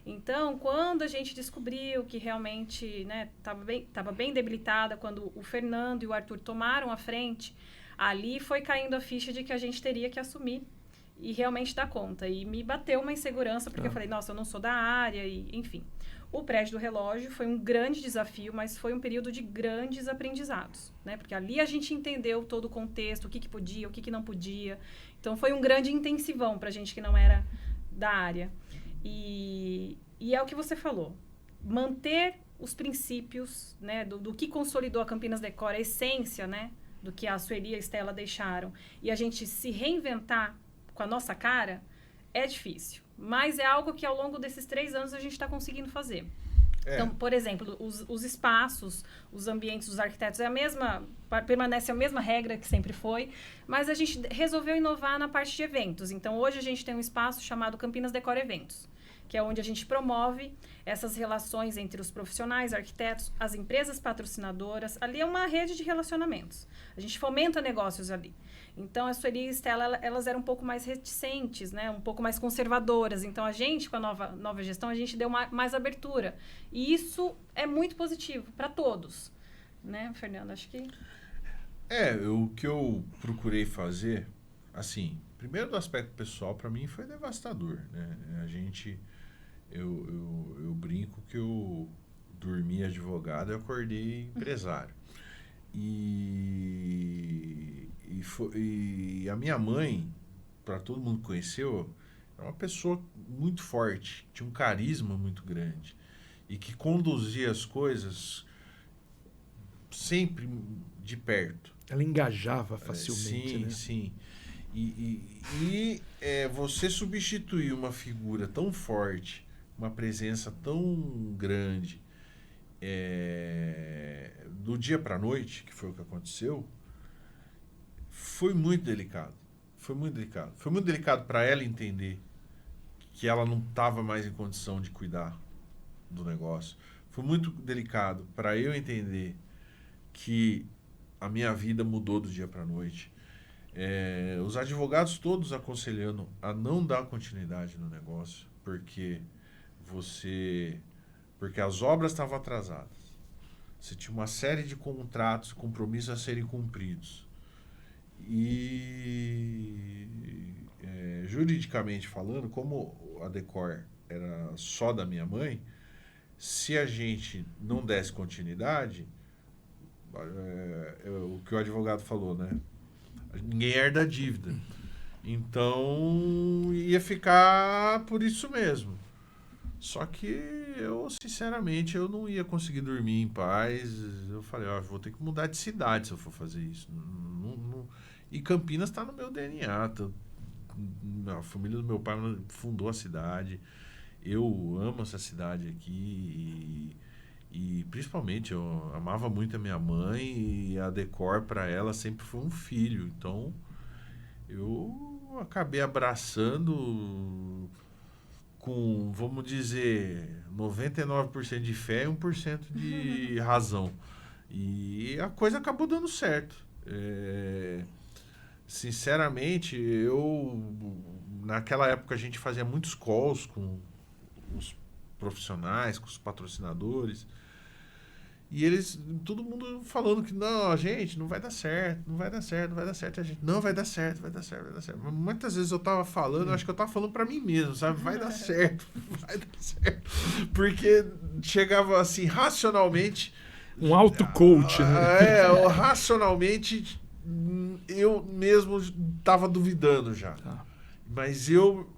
Então, quando a gente descobriu que realmente, né, estava bem debilitada, quando o Fernando e o Arthur tomaram a frente, ali foi caindo a ficha de que a gente teria que assumir e realmente dar conta. E me bateu uma insegurança, porque eu falei, nossa, eu não sou da área, e enfim. O prédio do relógio foi um grande desafio, mas foi um período de grandes aprendizados, né? Porque ali a gente entendeu todo o contexto, o que podia, o que não podia. Então, foi um grande intensivão para a gente que não era da área. E é o que você falou, manter os princípios, né, do que consolidou a Campinas Decor, a essência, né, do que a Sueli e a Estela deixaram, e a gente se reinventar com a nossa cara, é difícil. Mas é algo que ao longo desses 3 anos a gente está conseguindo fazer. Então, por exemplo, os espaços, os ambientes dos arquitetos, permanece a mesma regra que sempre foi, mas a gente resolveu inovar na parte de eventos. Então, hoje a gente tem um espaço chamado Campinas Decor Eventos, que é onde a gente promove essas relações entre os profissionais, arquitetos, as empresas patrocinadoras. Ali é uma rede de relacionamentos. A gente fomenta negócios ali. Então, a Sueli e a Estela, elas eram um pouco mais reticentes, né? Um pouco mais conservadoras. Então, a gente, com a nova gestão, a gente deu mais abertura. E isso é muito positivo para todos. Né, Fernando? Acho que... O que eu procurei fazer, assim, primeiro do aspecto pessoal, para mim foi devastador, né? Eu brinco que eu dormi advogado e acordei empresário. E a minha mãe, para todo mundo que conheceu, é uma pessoa muito forte, tinha um carisma muito grande e que conduzia as coisas sempre de perto. Ela engajava facilmente, né? Sim. E você substituir uma figura tão forte, uma presença tão grande, do dia para a noite, que foi o que aconteceu, foi muito delicado. Foi muito delicado para ela entender que ela não estava mais em condição de cuidar do negócio. Foi muito delicado para eu entender que a minha vida mudou do dia para a noite. Os advogados todos aconselhando a não dar continuidade no negócio, porque as obras estavam atrasadas. Você tinha uma série de contratos, compromissos a serem cumpridos. E juridicamente falando, como a Decor era só da minha mãe, se a gente não desse continuidade, o que o advogado falou, né? Ninguém herda a dívida. Então, ia ficar por isso mesmo. Só que eu, sinceramente, eu não ia conseguir dormir em paz. Eu falei, vou ter que mudar de cidade se eu for fazer isso. E Campinas está no meu DNA. A família do meu pai fundou a cidade. Eu amo essa cidade aqui e principalmente eu amava muito a minha mãe e a Decor para ela sempre foi um filho. Então eu acabei abraçando com, vamos dizer, 99% de fé e 1% de razão. E a coisa acabou dando certo. Sinceramente, naquela época a gente fazia muitos calls com os profissionais, com os patrocinadores, e todo mundo falando que não, gente, não vai dar certo, a gente, não, vai dar certo. Mas muitas vezes eu tava falando, acho que eu tava falando pra mim mesmo, sabe, vai dar certo, porque chegava assim, racionalmente, um auto-coach, né? Racionalmente, eu mesmo tava duvidando já. Mas eu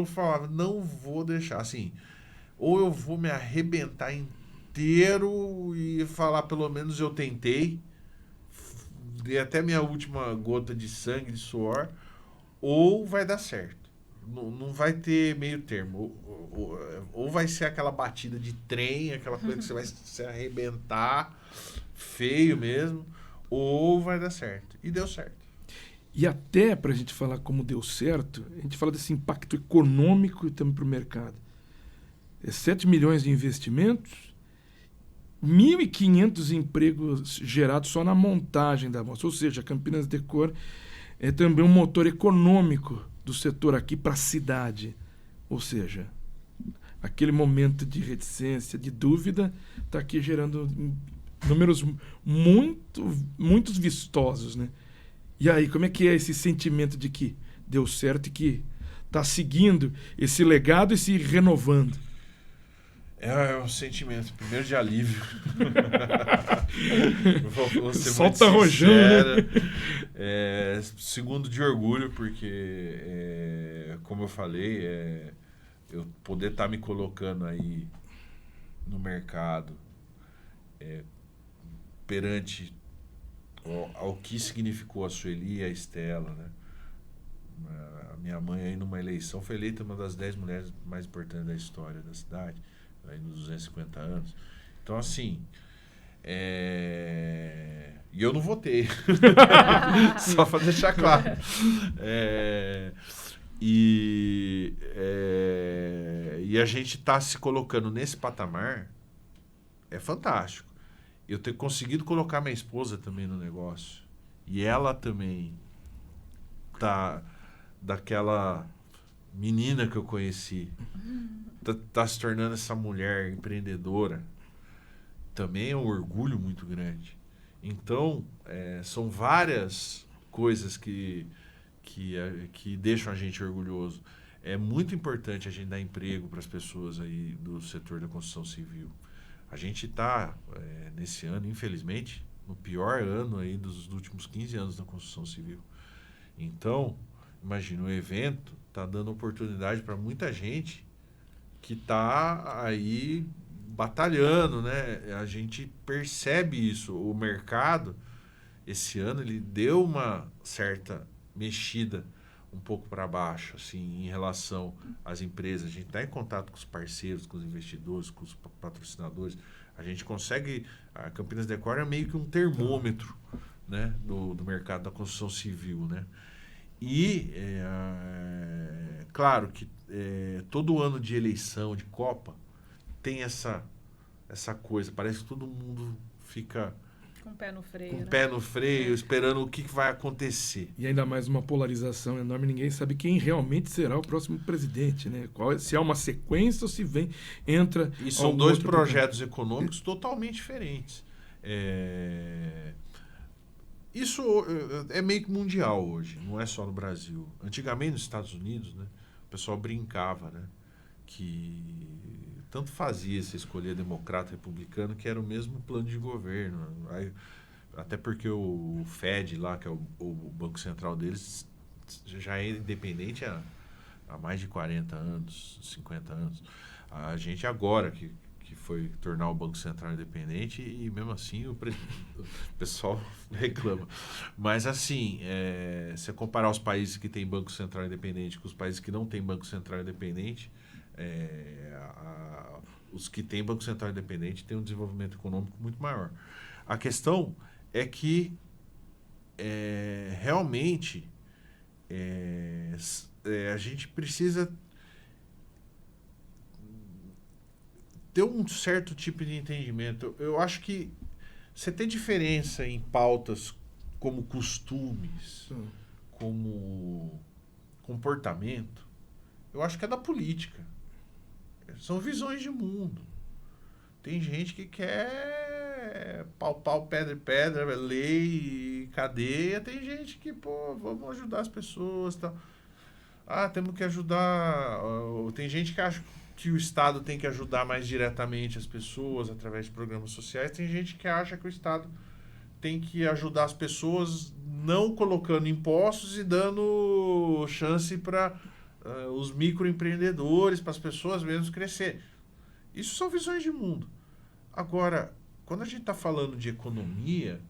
falava, não vou deixar, assim, ou eu vou me arrebentar inteiro e falar, pelo menos eu tentei, dei até minha última gota de sangue, de suor, ou vai dar certo. não vai ter meio termo. Ou vai ser aquela batida de trem, aquela coisa que você vai se arrebentar, feio mesmo, ou vai dar certo. E deu certo. E até para a gente falar como deu certo, a gente fala desse impacto econômico e também para o mercado. 7 milhões de investimentos, 1.500 empregos gerados só na montagem da mostra. Ou seja, a Campinas Decor é também um motor econômico do setor aqui para a cidade. Ou seja, aquele momento de reticência, de dúvida, está aqui gerando números muito vistosos, né? E aí, como é que é esse sentimento de que deu certo e que está seguindo esse legado e se renovando? É um sentimento, primeiro, de alívio. Vou ser Solta muito rojão, né? Segundo, de orgulho, porque, como eu falei, eu poder estar me colocando aí no mercado perante ao que significou a Sueli e a Estela, né? A minha mãe aí numa eleição foi eleita uma das 10 mulheres mais importantes da história da cidade, aí nos 250 anos. Então, assim, e eu não votei. Só para deixar claro. E a gente tá se colocando nesse patamar é fantástico. Eu ter conseguido colocar minha esposa também no negócio. E ela também tá daquela menina que eu conheci. Tá se tornando essa mulher empreendedora. Também é um orgulho muito grande. Então, são várias coisas que deixam a gente orgulhoso. É muito importante a gente dar emprego para as pessoas aí do setor da construção civil. A gente está, nesse ano, infelizmente, no pior ano aí dos últimos 15 anos da construção civil. Então, imagina, o evento está dando oportunidade para muita gente que está aí batalhando, né? A gente percebe isso. O mercado, esse ano, ele deu uma certa mexida um pouco para baixo, assim, em relação às empresas. A gente está em contato com os parceiros, com os investidores, com os patrocinadores. A gente consegue... A Campinas Decor é meio que um termômetro, né, do mercado da construção civil, né? E, claro que todo ano de eleição, de Copa, tem essa coisa. Parece que todo mundo fica... Com o pé no freio. Com o né? pé no freio, esperando o que vai acontecer. E ainda mais uma polarização enorme, ninguém sabe quem realmente será o próximo presidente, né? Se há uma sequência ou se entra... E são dois projetos econômicos totalmente diferentes. Isso é meio que mundial hoje, não é só no Brasil. Antigamente, nos Estados Unidos, né, o pessoal brincava, né, que tanto fazia se escolher democrata republicano, que era o mesmo plano de governo. Aí, até porque o Fed lá, que é o Banco Central deles, já é independente há mais de 40 anos, 50 anos. A gente agora que foi tornar o Banco Central independente e mesmo assim o pessoal reclama. Mas assim, se comparar os países que têm Banco Central independente com os países que não têm Banco Central independente, os que têm Banco Central independente têm um desenvolvimento econômico muito maior. A questão é que realmente a gente precisa ter um certo tipo de entendimento. Eu acho que você tem diferença em pautas como costumes, como comportamento, eu acho que é da política. São visões de mundo. Tem gente que quer pau, pedra, lei, cadeia. Tem gente que, vamos ajudar as pessoas. Tal. Temos que ajudar... Tem gente que acha que o Estado tem que ajudar mais diretamente as pessoas através de programas sociais. Tem gente que acha que o Estado tem que ajudar as pessoas não colocando impostos e dando chance para os microempreendedores, para as pessoas mesmo crescerem. Isso são visões de mundo. Agora, quando a gente está falando de economia,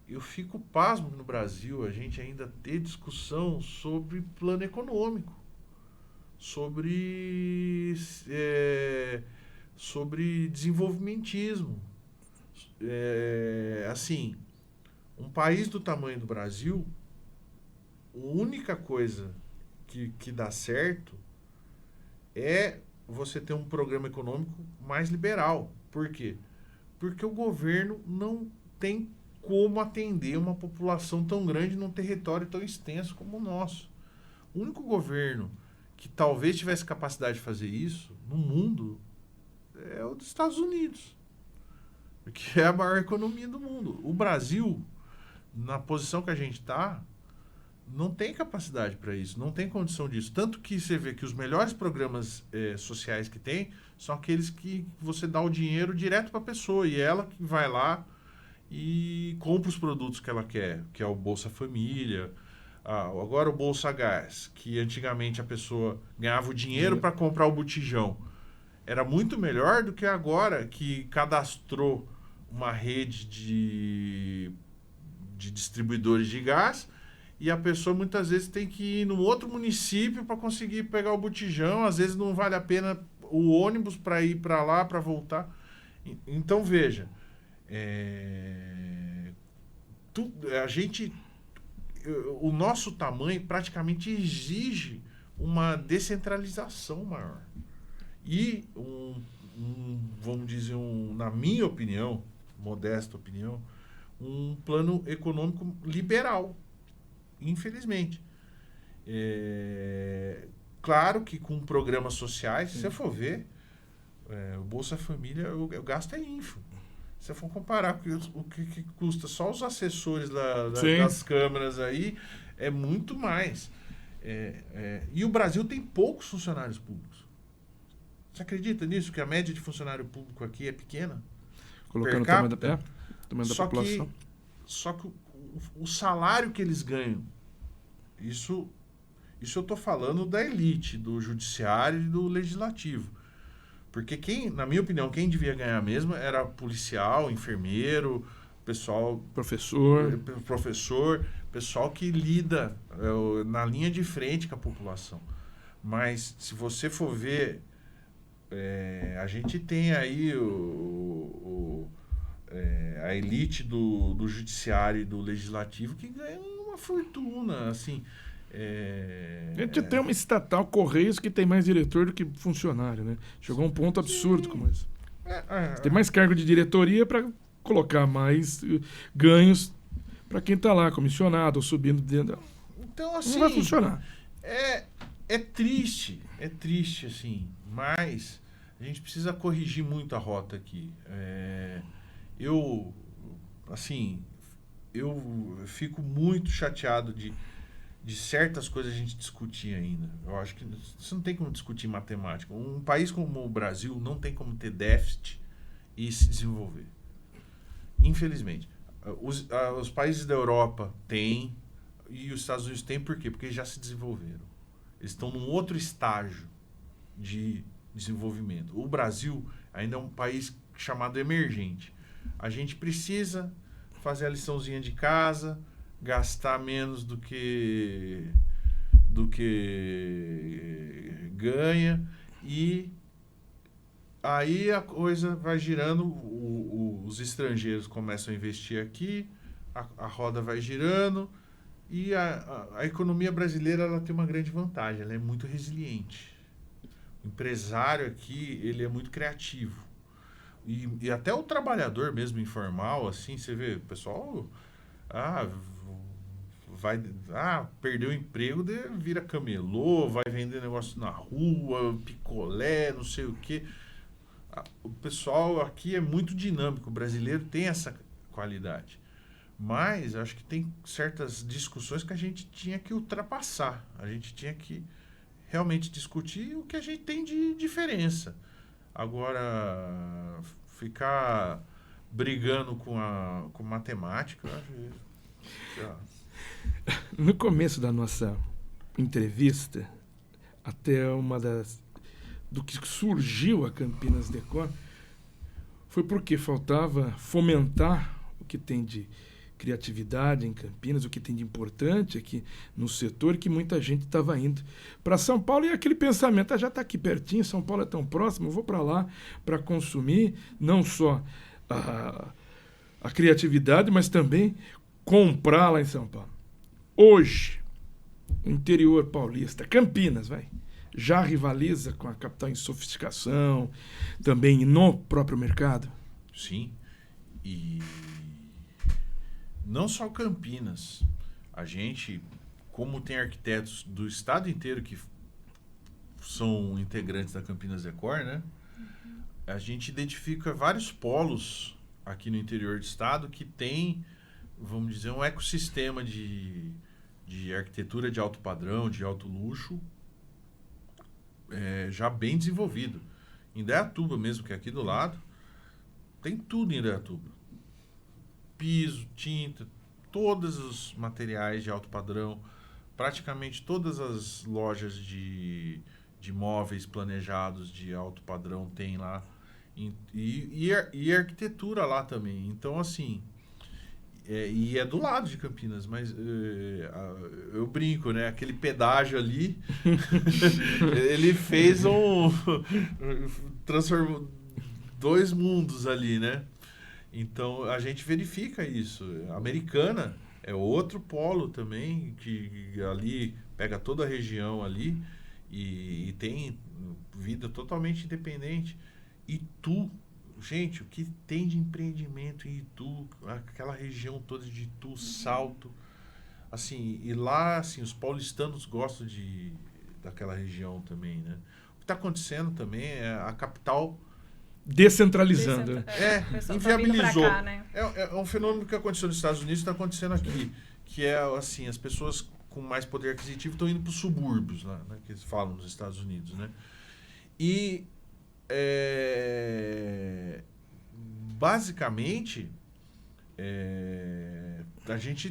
eu fico pasmo no Brasil a gente ainda ter discussão sobre plano econômico. sobre desenvolvimentismo. Assim, um país do tamanho do Brasil, a única coisa que dá certo é você ter um programa econômico mais liberal. Por quê? Porque o governo não tem como atender uma população tão grande num território tão extenso como o nosso. O único governo que talvez tivesse capacidade de fazer isso no mundo é o dos Estados Unidos, porque é a maior economia do mundo. O Brasil, na posição que a gente está, não tem capacidade para isso, não tem condição disso. Tanto que você vê que os melhores programas sociais que tem são aqueles que você dá o dinheiro direto para a pessoa e ela que vai lá e compra os produtos que ela quer, que é o Bolsa Família, agora o Bolsa Gás, que antigamente a pessoa ganhava o dinheiro para comprar o botijão. Era muito melhor do que agora que cadastrou uma rede de distribuidores de gás e a pessoa muitas vezes tem que ir num outro município para conseguir pegar o botijão. Às vezes não vale a pena o ônibus para ir para lá, para voltar. Então, veja, o nosso tamanho praticamente exige uma descentralização maior. E vamos dizer, na minha opinião, modesta opinião, um plano econômico liberal, infelizmente. Claro que com programas sociais, se você for ver, o Bolsa Família, o gasto é ínfimo. Se você for comparar o que custa só os assessores das câmaras aí, é muito mais. E o Brasil tem poucos funcionários públicos. Você acredita nisso? Que a média de funcionário público aqui é pequena? Colocando o tamanho da população. Só que o salário que eles ganham, isso eu estou falando da elite, do judiciário e do legislativo. Porque na minha opinião, quem devia ganhar mesmo era policial, enfermeiro, professor, pessoal que lida na linha de frente com a população. Mas se você for ver, a gente tem aí a elite do judiciário e do legislativo que ganha uma fortuna, assim. A gente tem uma estatal, Correios, que tem mais diretor do que funcionário, né? Chegou a um ponto absurdo como esse. Tem mais cargo de diretoria para colocar mais ganhos para quem está lá, comissionado ou subindo dentro. Então, assim, não vai funcionar. É triste, assim, mas a gente precisa corrigir muito a rota aqui. Eu fico muito chateado de certas coisas a gente discutir ainda. Eu acho que você não tem como discutir matemática. Um país como o Brasil não tem como ter déficit e se desenvolver. Infelizmente. Os países da Europa têm e os Estados Unidos têm por quê? Porque já se desenvolveram. Eles estão num outro estágio de desenvolvimento. O Brasil ainda é um país chamado emergente. A gente precisa fazer a liçãozinha de casa, gastar menos do que ganha, e aí a coisa vai girando, os estrangeiros começam a investir aqui, a roda vai girando, e a economia brasileira ela tem uma grande vantagem, ela é muito resiliente. O empresário aqui, ele é muito criativo. E até o trabalhador mesmo informal, assim, você vê, o pessoal perdeu o emprego, vira camelô, vai vender negócio na rua, picolé, não sei o quê. O pessoal aqui é muito dinâmico, o brasileiro tem essa qualidade. Mas acho que tem certas discussões que a gente tinha que ultrapassar. A gente tinha que realmente discutir o que a gente tem de diferença. Agora, ficar brigando com matemática, eu acho. No começo da nossa entrevista, até do que surgiu a Campinas Decor, foi porque faltava fomentar o que tem de criatividade em Campinas, o que tem de importante aqui no setor, que muita gente estava indo para São Paulo, e aquele pensamento, já está aqui pertinho, São Paulo é tão próximo, eu vou para lá para consumir não só a criatividade, mas também comprar lá em São Paulo. Hoje, o interior paulista, Campinas, já rivaliza com a capital em sofisticação, também no próprio mercado? Sim. E não só Campinas. A gente, como tem arquitetos do estado inteiro que são integrantes da Campinas Decor, né? A gente identifica vários polos aqui no interior do estado que tem, vamos dizer, um ecossistema de arquitetura de alto padrão, de alto luxo, já bem desenvolvido. Em Indaiatuba mesmo, que é aqui do lado, tem tudo em Indaiatuba. Piso, tinta, todos os materiais de alto padrão, praticamente todas as lojas de móveis planejados de alto padrão tem lá. E arquitetura lá também. Então, assim, e é do lado de Campinas, mas eu brinco, né? Aquele pedágio ali, ele fez transformou 2 mundos ali, né? Então, a gente verifica isso. A Americana é outro polo também, que ali pega toda a região ali e tem vida totalmente independente. Itu, gente, o que tem de empreendimento em Itu, aquela região toda de Itu, Salto, assim, e lá, assim, os paulistanos gostam daquela região também, né? O que está acontecendo também é a capital descentralizando. Inviabilizou. Tá cá, né? É um fenômeno que aconteceu nos Estados Unidos e está acontecendo aqui, que é, assim, as pessoas com mais poder aquisitivo estão indo para os subúrbios, lá, né, que eles falam nos Estados Unidos, né? E basicamente a gente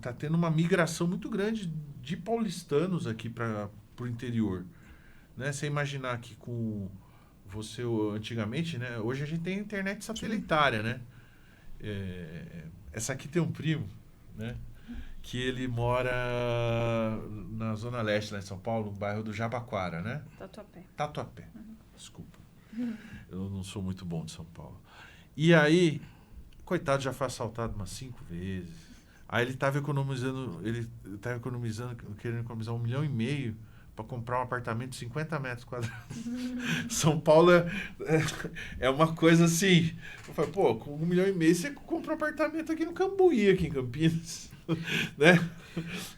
tá tendo uma migração muito grande de paulistanos aqui para o interior, né? Você imaginar que você antigamente, né? Hoje a gente tem internet satelitária, né? Essa aqui tem um primo, né? Que ele mora na Zona Leste, lá em São Paulo, no bairro do Jabaquara, né? Tatuapé. Desculpa. Eu não sou muito bom de São Paulo. E aí, coitado, já foi assaltado umas 5 vezes. Aí ele estava economizando, querendo economizar 1,5 milhão para comprar um apartamento de 50 metros quadrados. São Paulo é uma coisa assim. Eu falei, pô, com 1,5 milhão você compra um apartamento aqui no Cambuí, aqui em Campinas. Né?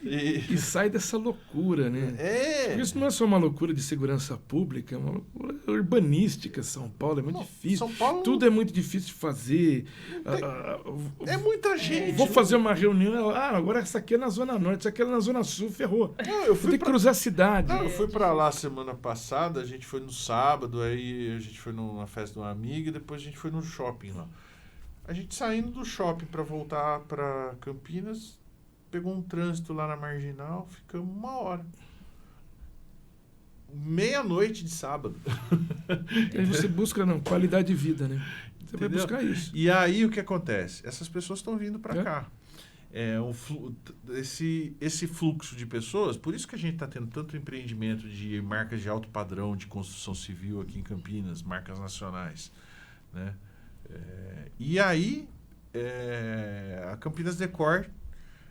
E sai dessa loucura, né? Isso não é só uma loucura de segurança pública, é uma loucura urbanística. São Paulo é muito difícil. São Paulo... Tudo é muito difícil de fazer. É muita gente. Vou fazer uma reunião. Agora essa aqui é na Zona Norte, essa aqui é na Zona Sul, ferrou. Eu fui cruzar a cidade. Eu fui pra lá semana passada, a gente foi no sábado, aí a gente foi numa festa de uma amiga e depois a gente foi no shopping lá. A gente saindo do shopping para voltar para Campinas, pegou um trânsito lá na Marginal, ficamos 1 hora. 00:30 de sábado. Aí você busca, qualidade de vida, né? Você vai buscar isso. E aí o que acontece? Essas pessoas estão vindo para cá. Esse fluxo de pessoas, por isso que a gente está tendo tanto empreendimento de marcas de alto padrão de construção civil aqui em Campinas, marcas nacionais, né? E aí a Campinas Decor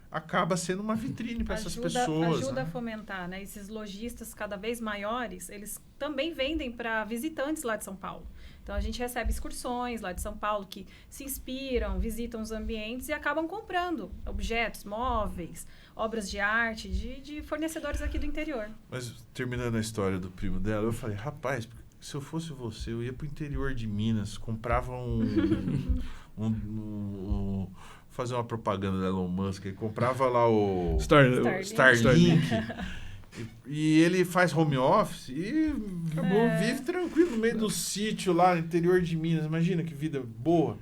acaba sendo uma vitrine para essas pessoas. Ajuda a fomentar, né? Esses lojistas cada vez maiores, eles também vendem para visitantes lá de São Paulo. Então a gente recebe excursões lá de São Paulo que se inspiram, visitam os ambientes e acabam comprando objetos, móveis, obras de arte de fornecedores aqui do interior. Mas terminando a história do primo dela, eu falei, rapaz, se eu fosse você, eu ia pro interior de Minas, comprava fazer uma propaganda da Elon Musk, ele comprava lá o Starlink. E ele faz home office e vive tranquilo no meio do sítio lá no interior de Minas. Imagina que vida boa.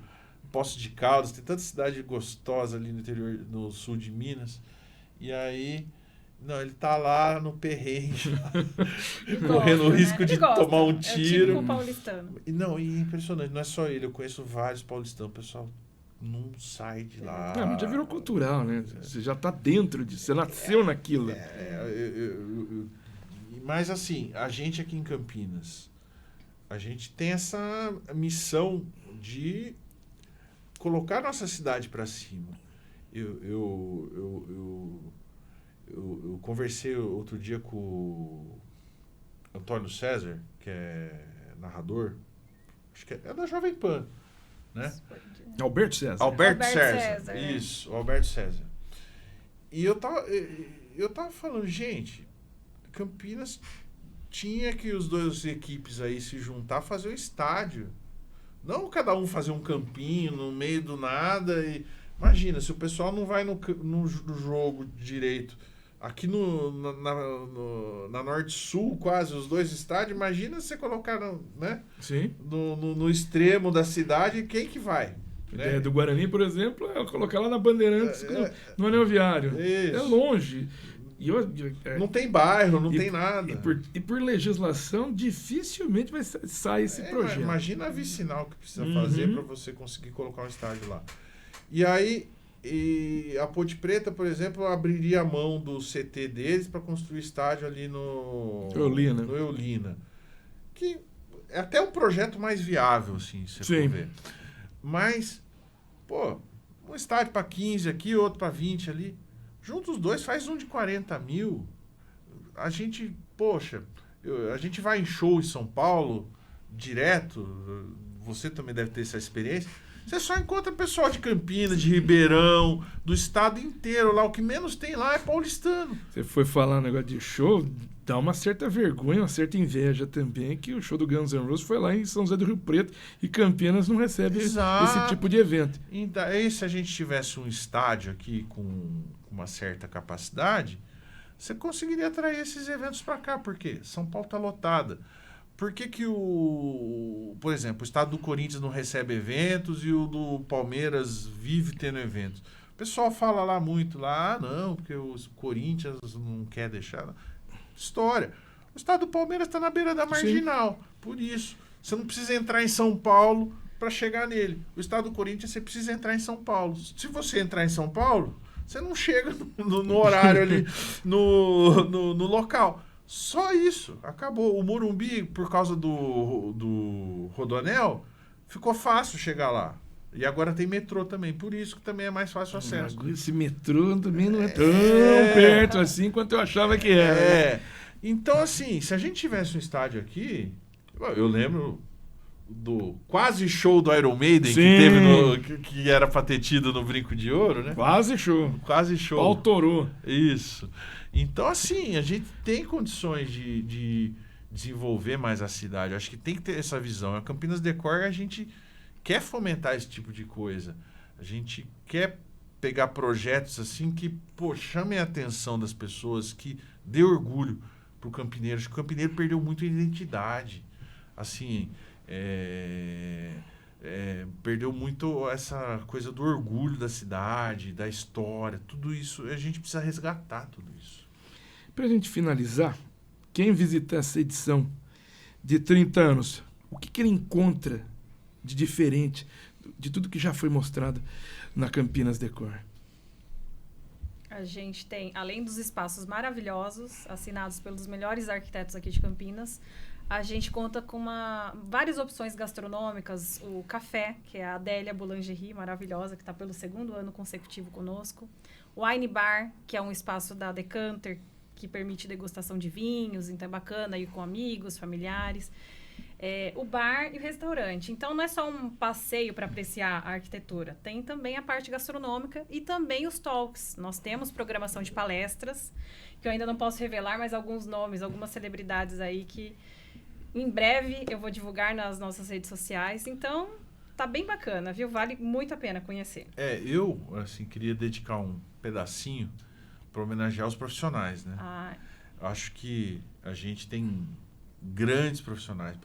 Poços de Caldas, tem tanta cidade gostosa ali no interior, no sul de Minas. E aí... Não, ele tá lá no perrengue, correndo o risco de tomar um tiro. É típico paulistano. E é impressionante, não é só ele, eu conheço vários paulistanos, o pessoal não sai de lá. Mas já virou cultural, né? Você já está dentro disso, você nasceu naquilo. Mas assim, a gente aqui em Campinas, a gente tem essa missão de colocar nossa cidade para cima. Eu conversei outro dia com o Antônio César, que é narrador, acho que é da Jovem Pan, né? Alberto César. Alberto César. Isso, Alberto César. E eu tava falando, gente, Campinas tinha que os dois equipes aí se juntar, fazer um estádio. Não cada um fazer um campinho no meio do nada. Imagina, se o pessoal não vai no jogo direito, aqui na Norte-Sul, quase, os dois estádios, imagina você colocar né? Sim. No extremo da cidade, quem que vai? Né? Do Guarani, por exemplo, é colocar lá na Bandeirantes, no Anel Viário. Isso. É longe. Não tem bairro, não tem nada. E por legislação, dificilmente vai sair esse projeto. Imagina a vicinal que precisa fazer para você conseguir colocar um estádio lá. E aí, a Ponte Preta, por exemplo, abriria a mão do CT deles para construir estádio ali no Eulina. Que é até um projeto mais viável, assim, se você for ver. Mas, pô, um estádio para 15 aqui, outro para 20 ali. Juntos os dois, faz um de 40 mil. A gente, a gente vai em show em São Paulo, direto. Você também deve ter essa experiência. Você só encontra pessoal de Campinas, de Ribeirão, do estado inteiro lá. O que menos tem lá é paulistano. Você foi falar um negócio de show, dá uma certa vergonha, uma certa inveja também, que o show do Guns N' Roses foi lá em São José do Rio Preto e Campinas não recebe esse tipo de evento. Então, e se a gente tivesse um estádio aqui com uma certa capacidade, você conseguiria atrair esses eventos para cá. Por quê? São Paulo está lotada. Por que por exemplo, o estado do Corinthians não recebe eventos e o do Palmeiras vive tendo eventos? O pessoal fala lá muito, não, porque o Corinthians não quer deixar. História. O estado do Palmeiras está na beira da marginal. Sim. Por isso, você não precisa entrar em São Paulo para chegar nele. O estado do Corinthians, você precisa entrar em São Paulo. Se você entrar em São Paulo, você não chega no horário ali, no local. Só isso, acabou. O Morumbi, por causa do Rodoanel, ficou fácil chegar lá. E agora tem metrô também, por isso que também é mais fácil o acesso. Esse metrô também não é tão perto assim quanto eu achava que era. Então, assim, se a gente tivesse um estádio aqui, eu lembro do quase show do Iron Maiden, que teve que era pra ter tido no Brinco de Ouro, né? Quase show. Pau torou. Isso. Então, assim, a gente tem condições de desenvolver mais a cidade. Eu acho que tem que ter essa visão. A Campinas Decor, a gente quer fomentar esse tipo de coisa. A gente quer pegar projetos assim que, chamem a atenção das pessoas, que dê orgulho pro campineiro. Acho que o campineiro perdeu muito a identidade. Assim, perdeu muito essa coisa do orgulho da cidade, da história, tudo isso. A gente precisa resgatar tudo isso. Para a gente finalizar, quem visitar essa edição de 30 anos, o que ele encontra de diferente de tudo que já foi mostrado na Campinas Decor? A gente tem, além dos espaços maravilhosos, assinados pelos melhores arquitetos aqui de Campinas, a gente conta com várias opções gastronômicas. O café, que é a Adélia Boulangerie, maravilhosa, que está pelo 2º ano consecutivo conosco. O Wine Bar, que é um espaço da Decanter, que permite degustação de vinhos, então é bacana ir com amigos, familiares. O bar e o restaurante. Então, não é só um passeio para apreciar a arquitetura. Tem também a parte gastronômica e também os talks. Nós temos programação de palestras, que eu ainda não posso revelar, mas alguns nomes, algumas celebridades aí que em breve eu vou divulgar nas nossas redes sociais. Então, tá bem bacana, viu? Vale muito a pena conhecer. Eu, assim, queria dedicar um pedacinho para homenagear os profissionais, né? Acho que a gente tem grandes profissionais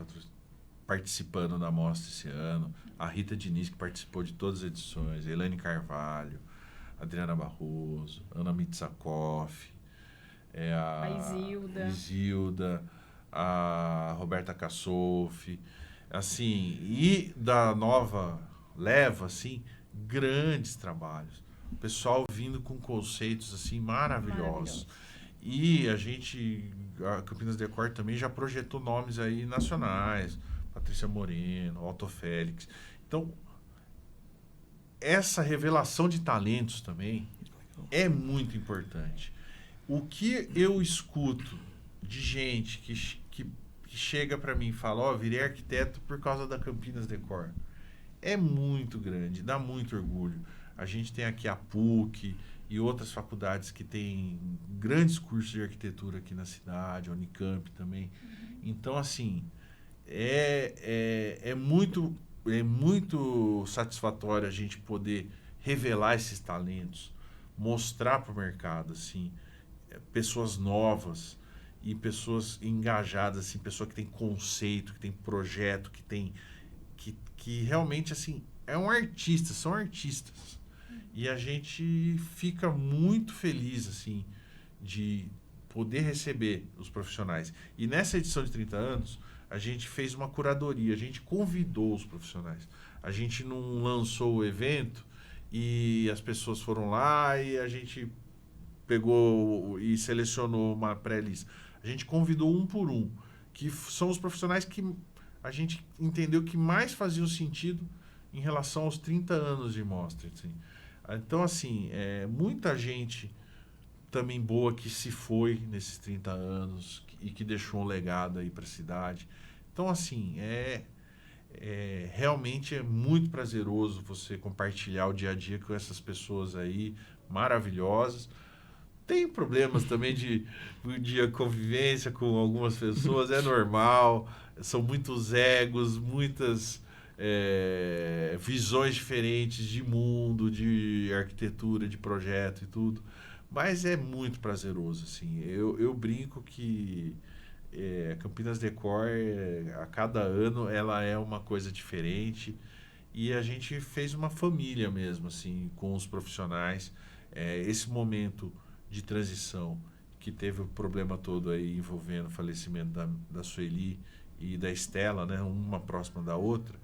participando da mostra esse ano. A Rita Diniz, que participou de todas as edições, a Elaine Carvalho, a Adriana Barroso, Ana Mitsakoff, a Isilda, a Roberta Cassoff, assim, e da nova leva, assim, grandes trabalhos. O pessoal vindo com conceitos assim maravilhosos. E a Campinas Decor também já projetou nomes aí nacionais, Patrícia Moreno, Otto Félix. Então, essa revelação de talentos também é muito importante. O que eu escuto de gente que chega para mim e fala, virei arquiteto por causa da Campinas Decor, é muito grande, dá muito orgulho. A gente tem aqui a PUC e outras faculdades que têm grandes cursos de arquitetura aqui na cidade, a Unicamp também. Então, assim, é muito satisfatório a gente poder revelar esses talentos, mostrar para o mercado, assim, pessoas novas e pessoas engajadas, assim, pessoa que tem conceito, que tem projeto, que realmente, assim, são artistas. E a gente fica muito feliz, assim, de poder receber os profissionais. E nessa edição de 30 anos, a gente fez uma curadoria, a gente convidou os profissionais. A gente não lançou o evento e as pessoas foram lá e a gente pegou e selecionou uma pré-lista. A gente convidou um por um, que são os profissionais que a gente entendeu que mais faziam sentido em relação aos 30 anos de mostra. Assim. Então, assim, muita gente também boa que se foi nesses 30 anos e que deixou um legado aí para a cidade. Então, assim, realmente é muito prazeroso você compartilhar o dia a dia com essas pessoas aí maravilhosas. Tem problemas também de convivência com algumas pessoas, é normal, são muitos egos, muitas visões diferentes de mundo, de arquitetura, de projeto e tudo, mas é muito prazeroso, assim. Eu brinco que Campinas Decor, a cada ano, ela é uma coisa diferente e a gente fez uma família mesmo, assim, com os profissionais. Esse momento de transição que teve o problema todo aí envolvendo o falecimento da Sueli e da Estela, né, uma próxima da outra,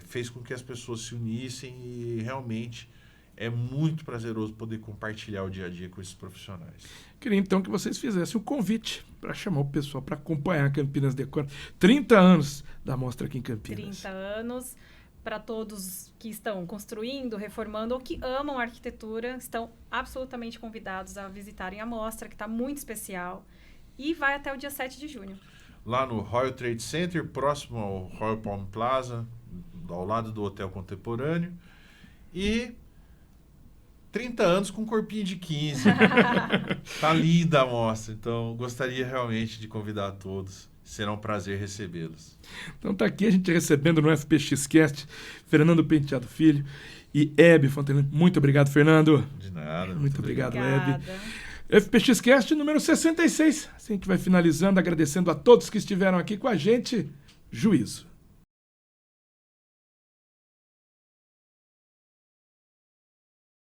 fez com que as pessoas se unissem e realmente é muito prazeroso poder compartilhar o dia a dia com esses profissionais. Queria então que vocês fizessem o convite para chamar o pessoal para acompanhar a Campinas Decor. 30 anos da mostra aqui em Campinas. 30 anos. Para todos que estão construindo, reformando ou que amam a arquitetura, estão absolutamente convidados a visitarem a mostra, que está muito especial. E vai até o dia 7 de junho. Lá no Royal Trade Center, próximo ao Royal Palm Plaza, ao lado do Hotel Contemporâneo. E 30 anos com corpinho de 15. Tá linda a mostra. Então, gostaria realmente de convidar a todos. Será um prazer recebê-los. Então tá aqui a gente recebendo no FPXcast Fernando Penteado Filho e Hebe Fontenelle. Muito obrigado, Fernando. De nada. Muito obrigado, Hebe. FPXcast número 66. Assim a gente vai finalizando, agradecendo a todos que estiveram aqui com a gente. Juízo.